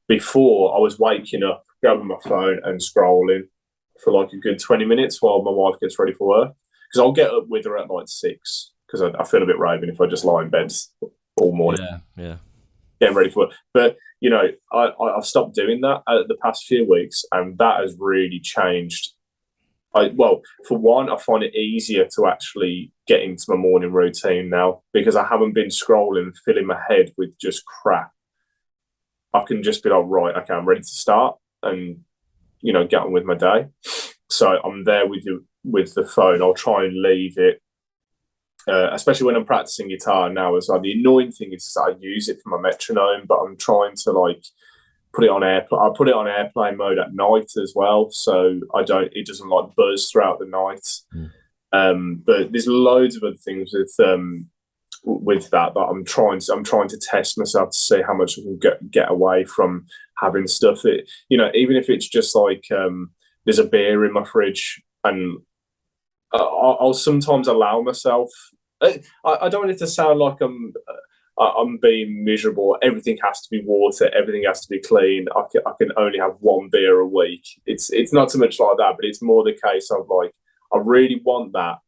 Speaker 2: Before, I was waking up, grabbing my phone and scrolling for like a good 20 minutes while my wife gets ready for work. Because I'll get up with her at like 6, because I feel a bit raving if I just lie in bed all morning.
Speaker 1: Yeah.
Speaker 2: Getting ready for it. But, I've stopped doing that the past few weeks, and that has really changed. For one, I find it easier to actually get into my morning routine now because I haven't been scrolling, filling my head with just crap. I can just be like, right, okay, I'm ready to start and, get on with my day. So I'm there with the phone. I'll try and leave it, especially when I'm practicing guitar now. As well. The annoying thing is that I use it for my metronome, but I'm trying to like put it on airplane. I put it on airplane mode at night as well, so it doesn't like buzz throughout the night. But there's loads of other things with that I'm trying to test myself to see how much I can get away from having stuff that, even if it's just like there's a beer in my fridge, and I'll sometimes allow myself. I don't want it to sound like I'm being miserable. Everything has to be water. Everything has to be clean. I can only have one beer a week. It's not so much like that, but it's more the case of like, I really want that.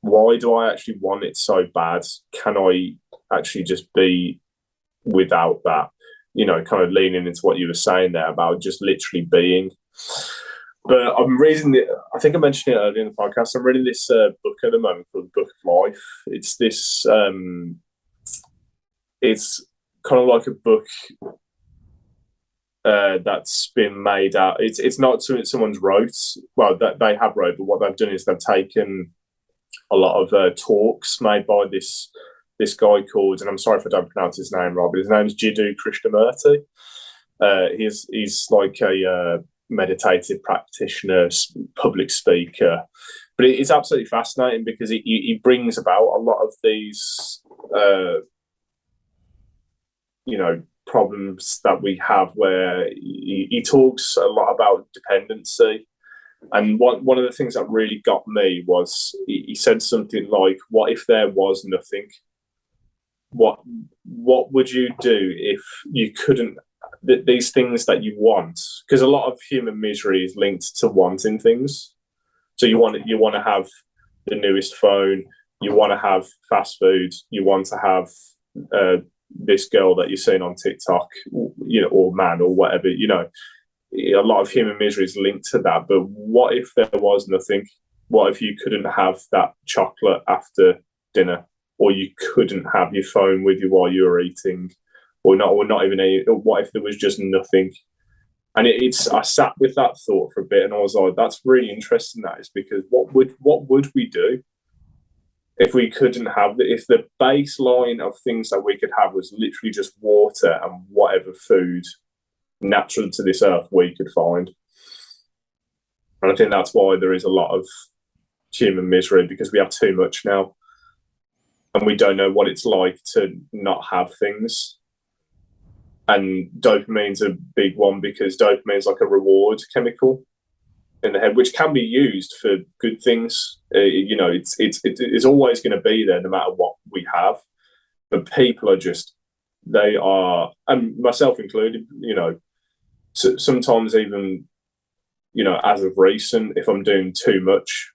Speaker 2: Why do I actually want it so bad? Can I actually just be without that? Kind of leaning into what you were saying there about just literally being. But I'm reading I think I mentioned it earlier in the podcast. I'm reading this book at the moment called The Book of Life. It's this, it's kind of like a book that's been made out. It's not something someone's wrote. Well, that they have wrote, but what they've done is they've taken a lot of talks made by this guy called, and I'm sorry if I don't pronounce his name right, but his name's Jiddu Krishnamurti. He's like a meditative practitioner, public speaker, but it's absolutely fascinating because he brings about a lot of these problems that we have, where he talks a lot about dependency. And one of the things that really got me was he said something like, what if there was nothing? What would you do if you couldn't, these things that you want? Because a lot of human misery is linked to wanting things. So you want to have the newest phone, you want to have fast food, you want to have this girl that you're seeing on TikTok, or man, or whatever, a lot of human misery is linked to that. But what if there was nothing? What if you couldn't have that chocolate after dinner, or you couldn't have your phone with you while you were eating, or not even what if there was just nothing? And I sat with that thought for a bit, and I was like, that's really interesting. That is, because what would we do if we couldn't have if the baseline of things that we could have was literally just water and whatever food natural to this earth we could find? And I think that's why there is a lot of human misery, because we have too much now, and we don't know what it's like to not have things. And dopamine's a big one, because dopamine's like a reward chemical in the head, which can be used for good things You know, it's always going to be there no matter what we have. But people are just, they are, and myself included, you know, sometimes even, you know, as of recent, if I'm doing too much,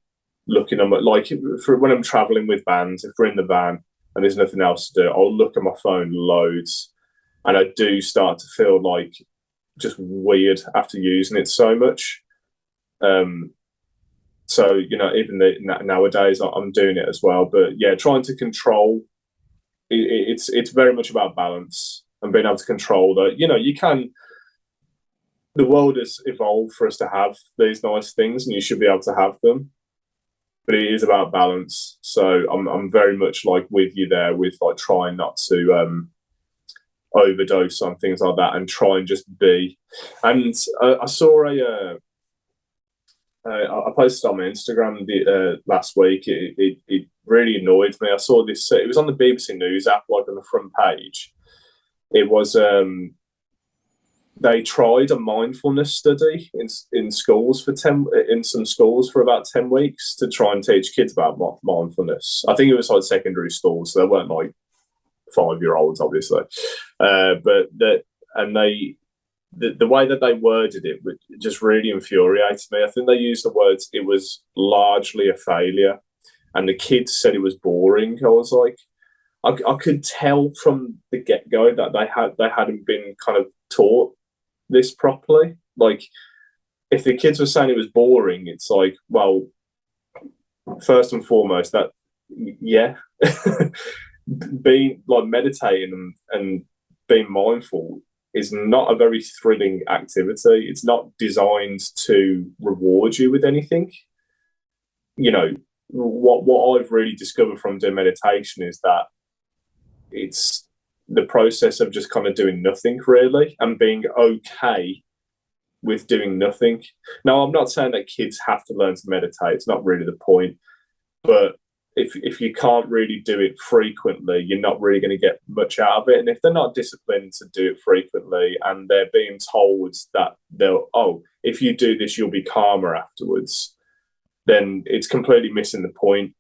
Speaker 2: looking at like for when I'm traveling with bands, if we're in the van and there's nothing else to do, I'll look at my phone loads, and I do start to feel like just weird after using it so much. So, you know, even nowadays I'm doing it as well. But yeah, trying to control, it's very much about balance and being able to control that. You know, you can, the world has evolved for us to have these nice things, and you should be able to have them. But it is about balance. So I'm very much like with you there with like trying not to overdose on things like that and try and just be. And I saw I posted on my Instagram last week. It really annoyed me. I saw this. It was on the BBC News app, like on the front page. It was they tried a mindfulness study in schools in some schools for about 10 weeks to try and teach kids about mindfulness. I think it was like secondary schools, so they weren't like 5-year-olds, obviously. The way that they worded it just really infuriated me. I think they used the words, it was largely a failure, and the kids said it was boring. I was like, I could tell from the get-go that they hadn't been kind of taught this properly. Like, if the kids were saying it was boring, it's like, well, first and foremost, that, yeah. Being like meditating and being mindful is not a very thrilling activity. It's not designed to reward you with anything. You know, what I've really discovered from doing meditation is that it's the process of just kind of doing nothing, really, and being okay with doing nothing. Now, I'm not saying that kids have to learn to meditate. It's not really the point. But if you can't really do it frequently, you're not really going to get much out of it. And if they're not disciplined to do it frequently, and they're being told that if you do this, you'll be calmer afterwards, then it's completely missing the point.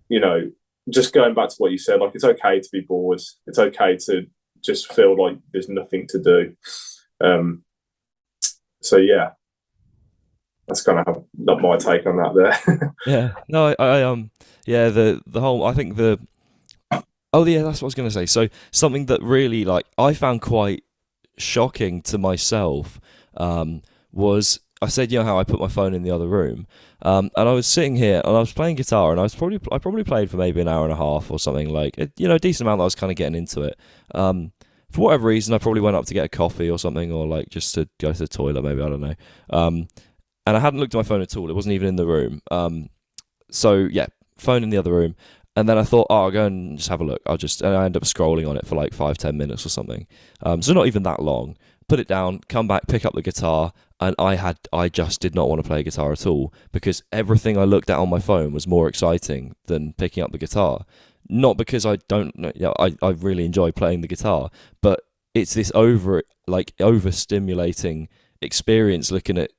Speaker 2: You know, just going back to what you said, like, it's okay to be bored. It's okay to just feel like there's nothing to do. So yeah, that's kind of not my take on that there.
Speaker 1: Yeah, no, yeah, the whole, I think oh yeah, that's what I was going to say. So something that really, like, I found quite shocking to myself was, I said, you know, how I put my phone in the other room, and I was sitting here and I was playing guitar, and I probably played for maybe an hour and a half or something, like, you know, a decent amount that I was kind of getting into it. For whatever reason, I probably went up to get a coffee or something, or like just to go to the toilet, maybe, I don't know. And I hadn't looked at my phone at all. It wasn't even in the room. So yeah, phone in the other room. And then I thought, I'll go and just have a look. And I ended up scrolling on it for like 5-10 minutes or something. So not even that long. Put it down, come back, pick up the guitar, and I just did not want to play guitar at all, because everything I looked at on my phone was more exciting than picking up the guitar. Not because I don't, you know, I really enjoy playing the guitar, but it's this overstimulating experience looking at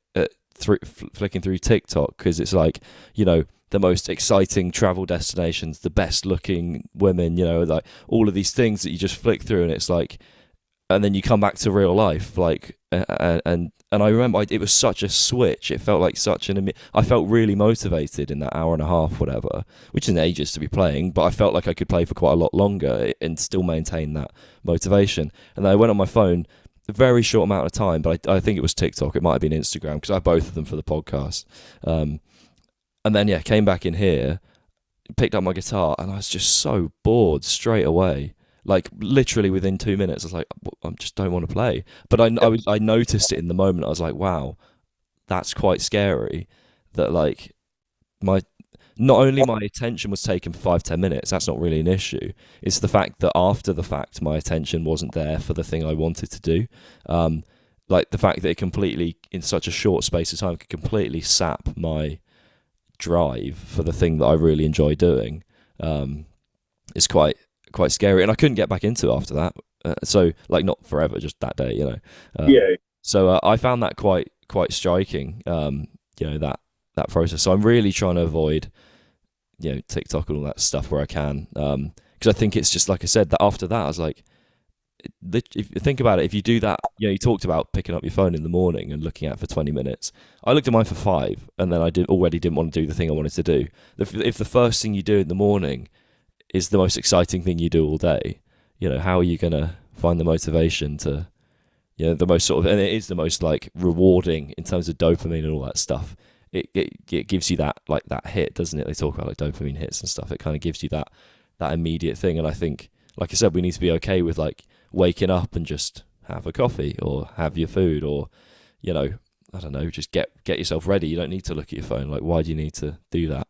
Speaker 1: flicking through TikTok, because it's like, you know, the most exciting travel destinations, the best looking women, you know, like all of these things that you just flick through, and it's like, and then you come back to real life, like, and I remember it was such a switch. It felt like I felt really motivated in that hour and a half, whatever, which isn't ages to be playing, but I felt like I could play for quite a lot longer and still maintain that motivation. And then I went on my phone a very short amount of time, but I think it was TikTok. It might have been Instagram, because I have both of them for the podcast. And then, yeah, came back in here, picked up my guitar, and I was just so bored straight away. Like, literally within 2 minutes, I was like, I just don't want to play. But I noticed it in the moment. I was like, wow, that's quite scary. That, like, not only my attention was taken for 5-10 minutes, that's not really an issue. It's the fact that after the fact, my attention wasn't there for the thing I wanted to do. Like, the fact that it completely, in such a short space of time, could completely sap my drive for the thing that I really enjoy doing. Is quite scary, and I couldn't get back into it after that. So, like, not forever, just that day, you know.
Speaker 2: Yeah.
Speaker 1: So I found that quite striking. You know, that process. So I'm really trying to avoid TikTok and all that stuff where I can, because I think it's just like I said, that after that I was like, if you think about it, if you do that, you talked about picking up your phone in the morning and looking at it for 20 minutes. I looked at mine for 5, and then I didn't want to do the thing I wanted to do. If the first thing you do in the morning is the most exciting thing you do all day, how are you going to find the motivation to, the most sort of, and it is the most like rewarding in terms of dopamine and all that stuff. It gives you that hit, doesn't it? They talk about like dopamine hits and stuff. It kind of gives you that immediate thing. And I think, like I said, we need to be okay with like waking up and just have a coffee or have your food, or I don't know, just get yourself ready. You don't need to look at your phone. Like, why do you need to do that?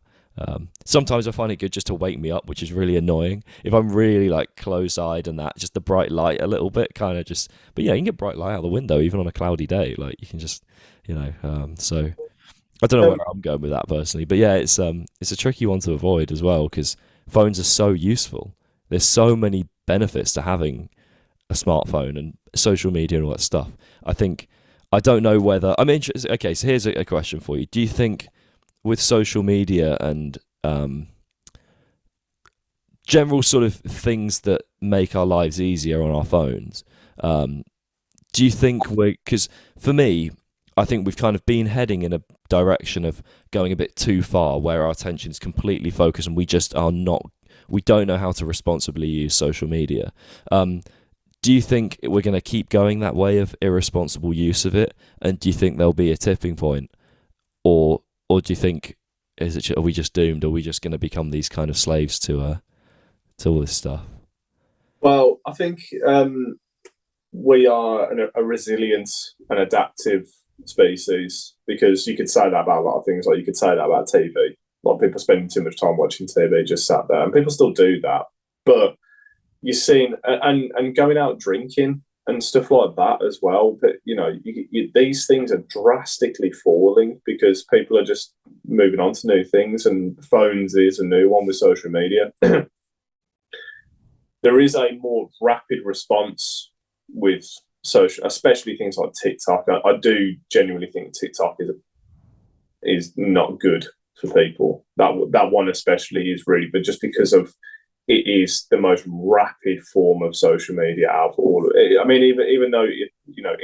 Speaker 1: Sometimes I find it good just to wake me up, which is really annoying if I'm really like close-eyed, and that just the bright light a little bit kind of just, but you can get bright light out the window even on a cloudy day. Like you can just so I don't know where I'm going with that personally, but yeah, it's a tricky one to avoid as well, because phones are so useful. There's so many benefits to having a smartphone and social media and all that stuff. I don't know whether I'm interested. Okay, so here's a question for you. Do you think with social media and general sort of things that make our lives easier on our phones, do you think because for me, I think we've kind of been heading in a direction of going a bit too far, where our attention's completely focused and we don't know how to responsibly use social media. Do you think we're going to keep going that way of irresponsible use of it? And do you think there'll be a tipping point? Or do you think, are we just doomed? Are we just going to become these kind of slaves to all this stuff?
Speaker 2: Well, I think we are a resilient and adaptive species, because you could say that about a lot of things. Like you could say that about TV. A lot of people spending too much time watching TV, just sat there, and people still do that. But you're seeing, and going out drinking and stuff like that as well. But these things are drastically falling because people are just moving on to new things, and phones is a new one with social media. There is a more rapid response with social, especially things like TikTok. I do genuinely think TikTok is not good for people. That one especially is really, but just because of it is the most rapid form of social media out of all. I mean, even though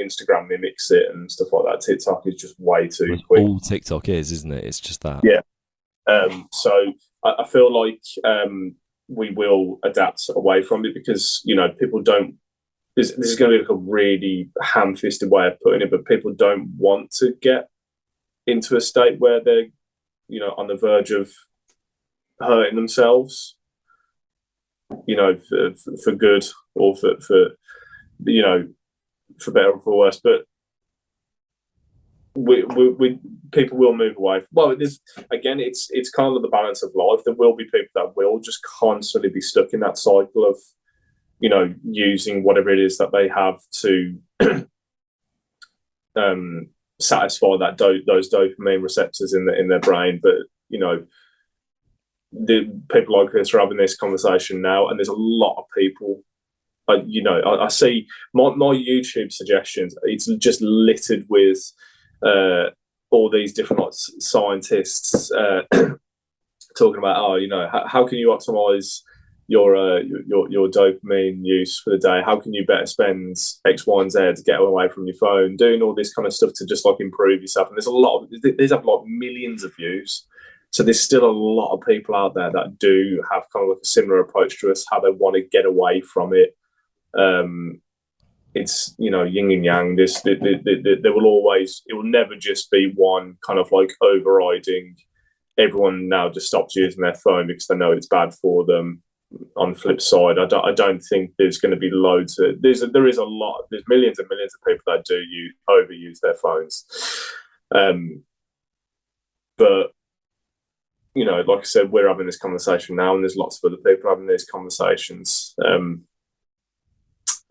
Speaker 2: Instagram mimics it and stuff like that, TikTok is just way too quick.
Speaker 1: All TikTok isn't it? It's just that.
Speaker 2: Yeah. So I feel like we will adapt away from it, because people don't. This is going to be like a really ham-fisted way of putting it, but people don't want to get into a state where they're on the verge of hurting themselves. For good, or for better or for worse. But we people will move away. Well, it's kind of the balance of life. There will be people that will just constantly be stuck in that cycle of using whatever it is that they have to satisfy those dopamine receptors in their brain. But the people like this are having this conversation now, and there's a lot of people. I see my YouTube suggestions. It's just littered with all these different scientists talking about how can you optimize your dopamine use for the day? How can you better spend X, Y, and Z to get away from your phone? Doing all this kind of stuff to just like improve yourself. And there's a lot of these have like millions of views. So there's still a lot of people out there that do have kind of like a similar approach to us, how they want to get away from it. It's yin and yang. There will always, it will never just be one kind of like overriding. Everyone now just stops using their phone because they know it's bad for them. On the flip side, I don't think there's going to be loads of, there's millions and millions of people that do overuse their phones. But like I said, we're having this conversation now, and there's lots of other people having these conversations.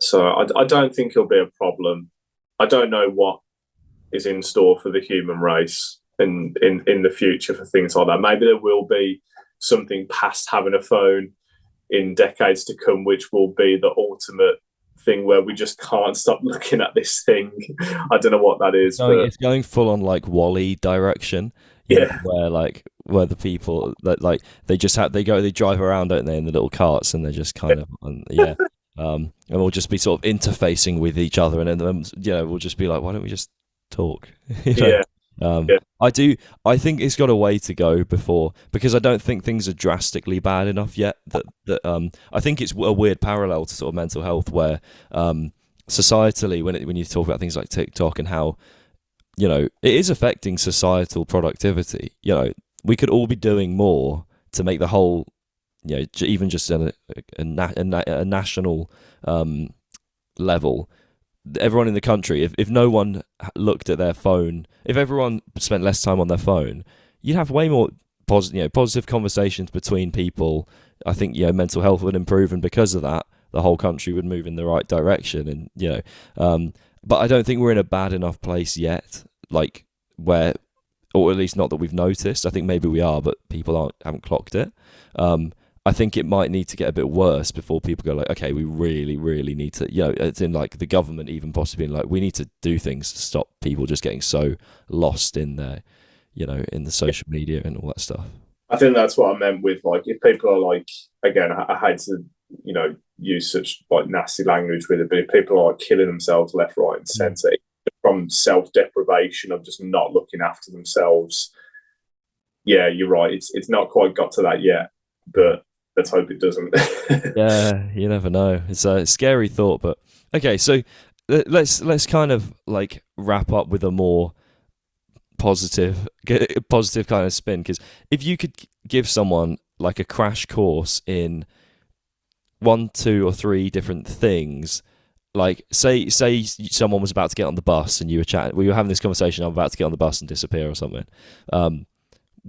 Speaker 2: So I don't think it'll be a problem. I don't know what is in store for the human race in the future for things like that. Maybe there will be something past having a phone in decades to come, which will be the ultimate thing where we just can't stop looking at this thing. I don't know what that is.
Speaker 1: It's going full on like Wall-E direction. Where like where the people that like they drive around, don't they, in the little carts, and they're just kind of and we'll just be sort of interfacing with each other, and then we'll just be like, why don't we just talk?
Speaker 2: Yeah.
Speaker 1: I think it's got a way to go because I don't think things are drastically bad enough yet. I think it's a weird parallel to sort of mental health, where societally, when you talk about things like TikTok and how it is affecting societal productivity. We could all be doing more to make the whole, even just a national level. Everyone in the country, if no one looked at their phone, if everyone spent less time on their phone, you'd have way more positive conversations between people. I think mental health would improve, and because of that, the whole country would move in the right direction. And but I don't think we're in a bad enough place yet, like where, or at least not that we've noticed. I think maybe we are, but people haven't clocked it. I think it might need to get a bit worse before people go like, okay, we really, really need to, it's in like the government even possibly, like we need to do things to stop people just getting so lost in their, in the social media and all that stuff.
Speaker 2: I think that's what I meant with like, if people are like, again, I hate to, use such like nasty language with it, but if people are like killing themselves left, right, and centre from self-deprivation of just not looking after themselves, yeah, you're right. It's not quite got to that yet, but let's hope it doesn't.
Speaker 1: Yeah, you never know. It's a scary thought, but okay. So let's kind of like wrap up with a more positive kind of spin. Because if you could give someone like a crash course in 1, 2, or 3 different things, like say someone was about to get on the bus and you were chatting, we were having this conversation, I'm about to get on the bus and disappear or something. What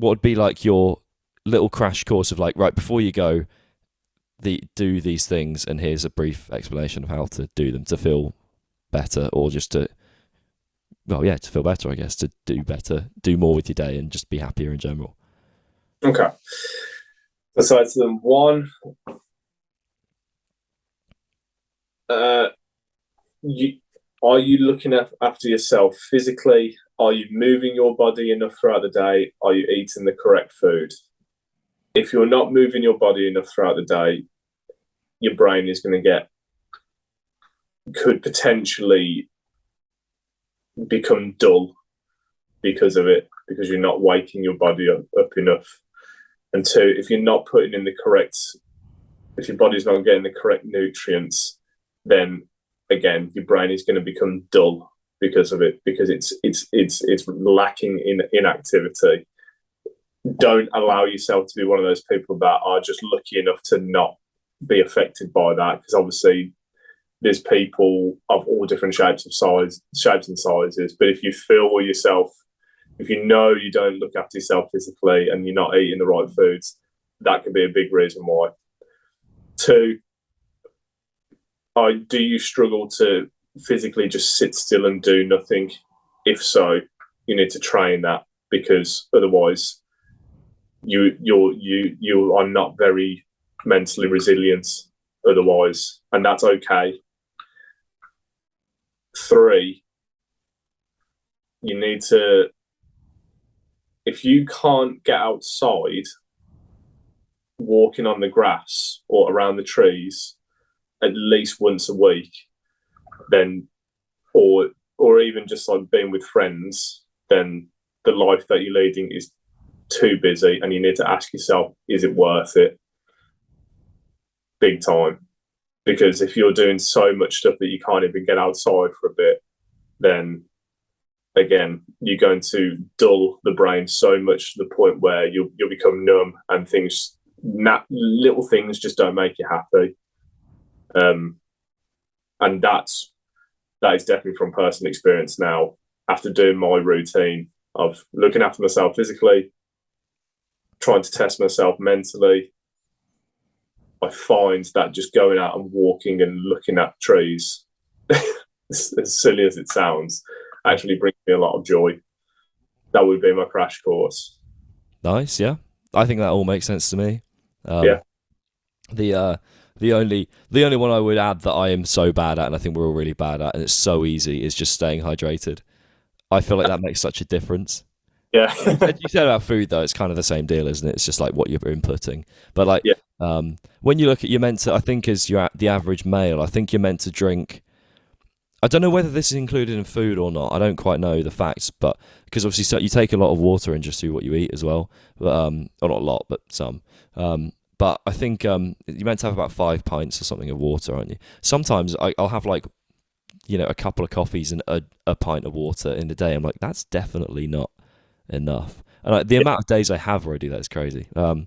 Speaker 1: would be like your little crash course of like, right, before you go, do these things, and here's a brief explanation of how to do them to feel better, or just to feel better, I guess, to do better, do more with your day, and just be happier in general.
Speaker 2: Okay. Aside to them, one, are you looking after yourself physically? Are you moving your body enough throughout the day? Are you eating the correct food? If you're not moving your body enough throughout the day, your brain is going to could potentially become dull because of it, because you're not waking your body up enough. And 2, if you're not putting in if your body's not getting the correct nutrients, then again, your brain is going to become dull because of it, because it's lacking in activity. Don't allow yourself to be one of those people that are just lucky enough to not be affected by that, because obviously there's people of all different shapes and sizes. But if you feel yourself, if you know you don't look after yourself physically and you're not eating the right foods, that could be a big reason why. 2, do you struggle to physically just sit still and do nothing? If so, you need to train that, because otherwise you are not very mentally resilient otherwise, and that's okay. 3, you need to, if you can't get outside walking on the grass or around the trees at least once a week, then or even just like being with friends, then the life that you're leading is too busy, and you need to ask yourself, is it worth it? Big time. Because if you're doing so much stuff that you can't even get outside for a bit, then again, you're going to dull the brain so much to the point where you'll become numb, and little things just don't make you happy. And that is definitely from personal experience now. After doing my routine of looking after myself physically, trying to test myself mentally, I find that just going out and walking and looking at trees, as silly as it sounds, actually brings me a lot of joy. That would be my crash course.
Speaker 1: Nice, yeah. I think that all makes sense to me.
Speaker 2: Yeah.
Speaker 1: The only one I would add that I am so bad at, and I think we're all really bad at, and it's so easy, is just staying hydrated. I feel like that makes such a difference.
Speaker 2: Yeah.
Speaker 1: You said about food though, it's kind of the same deal, isn't it? It's just like what you're inputting. But like,
Speaker 2: Yeah.
Speaker 1: when you look at, you're meant to, I think as you're the average male, I think you're meant to drink. I don't know whether this is included in food or not. I don't quite know the facts, but because obviously so you take a lot of water in just through what you eat as well. But, or not a lot, but some. But I think you're meant to have about 5 pints or something of water, aren't you? Sometimes I'll have like, a couple of coffees and a pint of water in the day. I'm like, that's definitely not enough. And the amount of days I have where I do that is crazy. But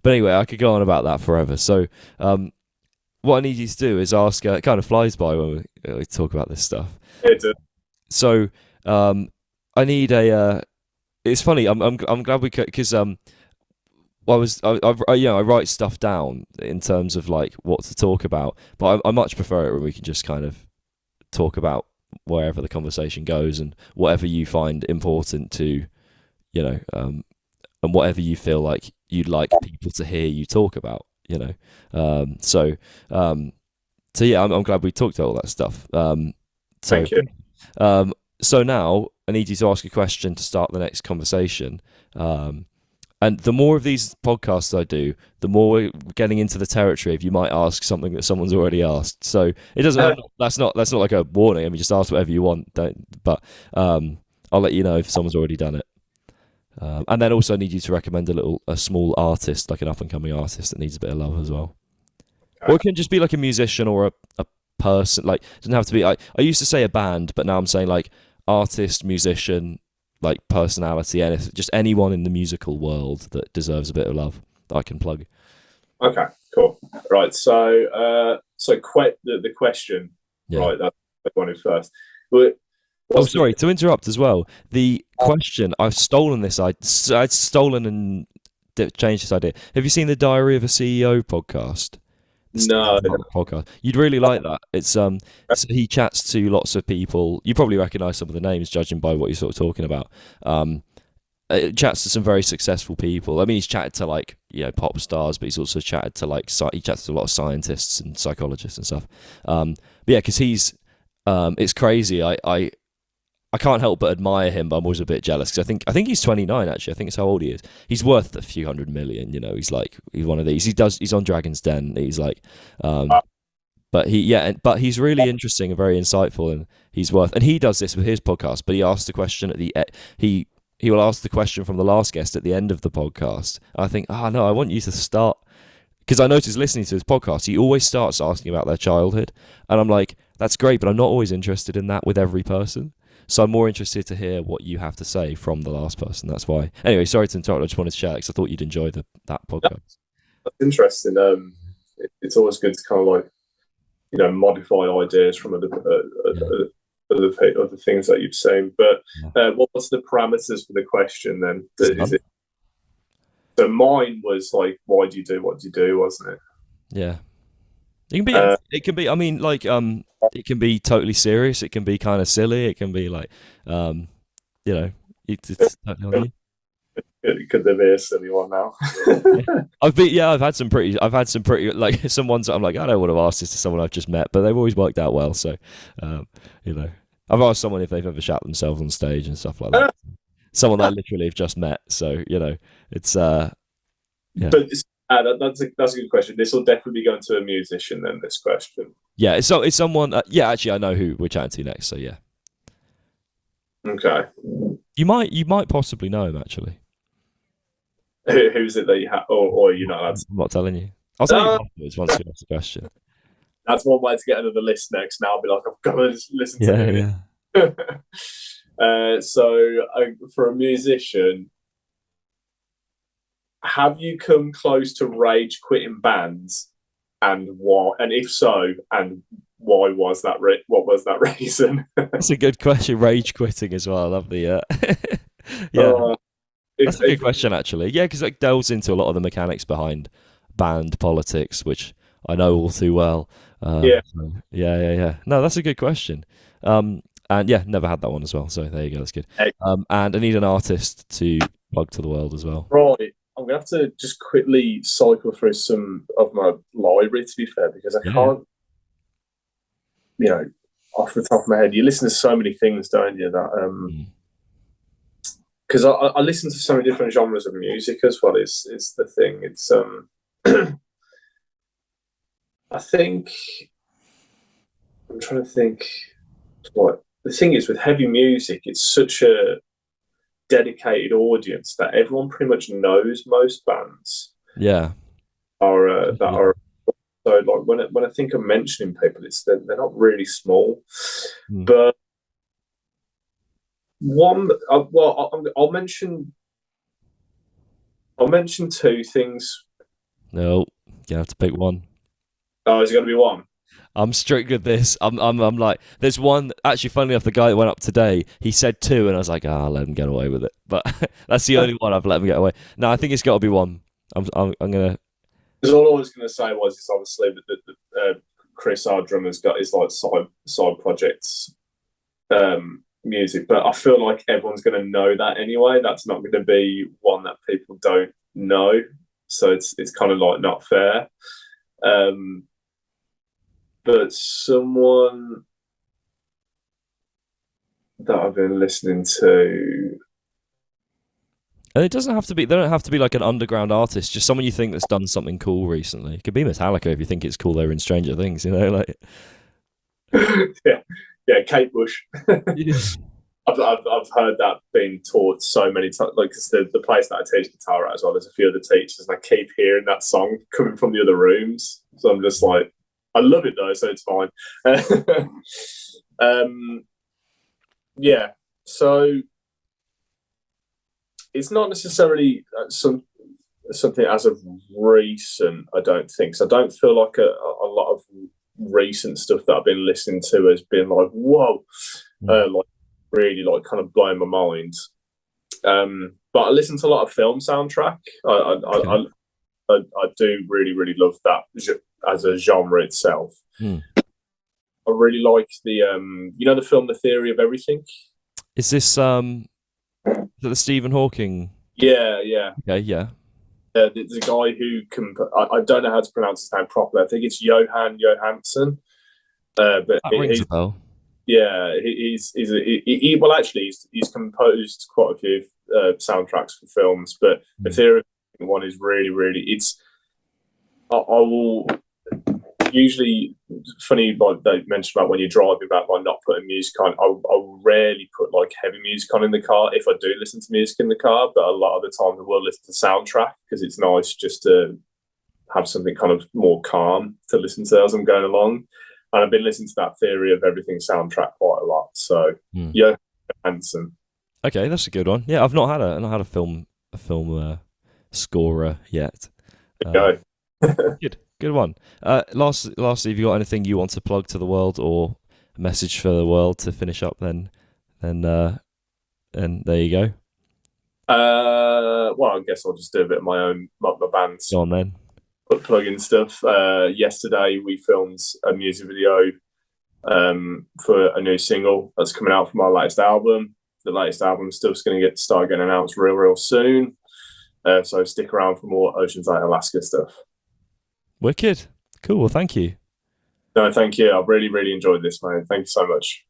Speaker 1: anyway, I could go on about that forever. So what I need you to do is ask. It kind of flies by when we talk about this stuff. So I need a. It's funny. I'm glad we could, because I write stuff down in terms of like what to talk about, but I much prefer it when we can just kind of talk about wherever the conversation goes and whatever you find important to, and whatever you feel like you'd like people to hear you talk about, So yeah, I'm glad we talked about all that stuff.
Speaker 2: Thank you.
Speaker 1: So now I need you to ask a question to start the next conversation. And the more of these podcasts I do, the more we're getting into the territory of you might ask something that someone's already asked. So it doesn't. That's not like a warning. I mean, just ask whatever you want. But I'll let you know if someone's already done it. And then also I need you to recommend a small artist, like an up and coming artist that needs a bit of love as well. Okay. Or it can just be like a musician or a person. Like, it doesn't have to be. I used to say a band, but now I'm saying like artist, musician, like personality, anything, just anyone in the musical world that deserves a bit of love that I can plug.
Speaker 2: Okay, cool. Right, so the question, yeah. Right, that's the one first.
Speaker 1: Sorry to interrupt as well. The question, I've stolen this. I'd stolen and changed this idea. Have you seen the Diary of a CEO podcast?
Speaker 2: No.
Speaker 1: Podcast. You'd really like that. It's he chats to lots of people. You probably recognise some of the names, judging by what you're sort of talking about. It chats to some very successful people. I mean, he's chatted to like pop stars, but he's also chatted to he chats to a lot of scientists and psychologists and stuff. But yeah, because he's it's crazy. I can't help but admire him, but I'm always a bit jealous because I think he's 29 actually. I think it's how old he is. He's worth a few $100 million. He's one of these. He's on Dragon's Den. He's like, but he's really interesting and very insightful, and he does this with his podcast. But he asks the question at the he will ask the question from the last guest at the end of the podcast. And I think, no, I want you to start, because I noticed listening to his podcast, he always starts asking about their childhood, and I'm like, that's great, but I'm not always interested in that with every person. So I'm more interested to hear what you have to say from the last person. That's why. Anyway, sorry to interrupt. I just wanted to share because I thought you'd enjoy that podcast.
Speaker 2: That's interesting. It's always good to kind of like, modify ideas from other things that you've seen. But what's the parameters for the question then? So mine was like, why do you do what you do, wasn't it?
Speaker 1: Yeah. It can be. I mean, like, it can be totally serious. It can be kind of silly. It can be like, it's totally on you.
Speaker 2: Could there be a silly one now?
Speaker 1: I've had some pretty like some ones that I'm like, I don't want to ask this to someone I've just met, but they've always worked out well. So, I've asked someone if they've ever shot themselves on stage and stuff like that. Someone that I literally have just met. So it's yeah.
Speaker 2: But that's a good question. This will definitely be going to a musician then, this question.
Speaker 1: Yeah, so it's someone. Yeah, actually, I know who we're chatting to next. So yeah.
Speaker 2: Okay.
Speaker 1: You might possibly know him actually.
Speaker 2: Who's it that you have, or you know?
Speaker 1: I'm not telling you. I'll tell you afterwards once you ask the question.
Speaker 2: That's one way to get another list next. Now I'll be like, I've got to listen to him. Yeah. So for a musician, have you come close to rage quitting bands, and why? And if so, and why was that? What was that reason?
Speaker 1: That's a good question. Rage quitting as well. I love the yeah. That's a good question actually. Yeah, because it delves into a lot of the mechanics behind band politics, which I know all too well. Yeah. No, that's a good question. And yeah, never had that one as well. So there you go. That's good. And I need an artist to plug to the world as well.
Speaker 2: Right. I'm going to have to just quickly cycle through some of my library, to be fair, because I can't, off the top of my head, you listen to so many things, don't you, that because I listen to so many different genres of music as well. It's the thing. It's I think I'm trying to think. What the thing is with heavy music, it's such a dedicated audience that everyone pretty much knows most bands.
Speaker 1: Yeah,
Speaker 2: That are so like when I think of mentioning people, they're not really small, but one. I'll mention two things.
Speaker 1: No, you have to pick one.
Speaker 2: Oh, is it going to be one?
Speaker 1: I'm strict with this. I'm like, there's one, actually, funnily enough, the guy that went up today, he said two, and I was like, I'll let him get away with it. But that's the only one I've let him get away. No, I think it's got to be one. I'm going to...
Speaker 2: Because all I was going to say was, it's obviously that Chris, our drummer's got his like side projects music, but I feel like everyone's going to know that anyway. That's not going to be one that people don't know. So it's kind of like not fair. But someone that I've been listening to,
Speaker 1: and it doesn't have to be. They don't have to be like an underground artist. Just someone you think that's done something cool recently. It could be Metallica if you think it's cool. They're in Stranger Things, you know, like.
Speaker 2: yeah, Kate Bush. I've heard that being taught so many times. Like, cause the place that I teach guitar at as well, there's a few other teachers, and I keep hearing that song coming from the other rooms. So I'm just like, I love it though, so it's fine. Yeah, so it's not necessarily something as of recent, I don't think. So I don't feel like a lot of recent stuff that I've been listening to has been like, whoa, like really like kind of blowing my mind. But I listen to a lot of film soundtrack. I do really love that as a genre itself. I really like the the film The Theory of Everything.
Speaker 1: Is this the Stephen Hawking?
Speaker 2: Yeah.
Speaker 1: Okay, yeah.
Speaker 2: There's a guy who I don't know how to pronounce his name properly. I think it's Johan Johansson. But
Speaker 1: that rings a bell.
Speaker 2: Yeah, he's composed quite a few soundtracks for films, but The Theory of Everything one is really it's. I will usually, funny like they mentioned about when you're driving about like not putting music on. I rarely put like heavy music on in the car if I do listen to music in the car, but a lot of the time I will listen to soundtrack because it's nice just to have something kind of more calm to listen to as I'm going along. And I've been listening to that Theory of Everything soundtrack quite a lot. So yeah, Hanson.
Speaker 1: Okay, that's a good one. Yeah, I've not had a film scorer yet.
Speaker 2: Go.
Speaker 1: Good one. Lastly, have you got anything you want to plug to the world or a message for the world to finish up? Then there you go.
Speaker 2: Well, I guess I'll just do a bit of my band's.
Speaker 1: Go on then.
Speaker 2: Plug-in stuff. Yesterday we filmed a music video for a new single that's coming out from our latest album. The latest album's still going to start getting announced real soon. So stick around for more Ocean's 8 Alaska stuff.
Speaker 1: Wicked. Cool. Well, thank you.
Speaker 2: No, thank you. I've really enjoyed this, man. Thank you so much.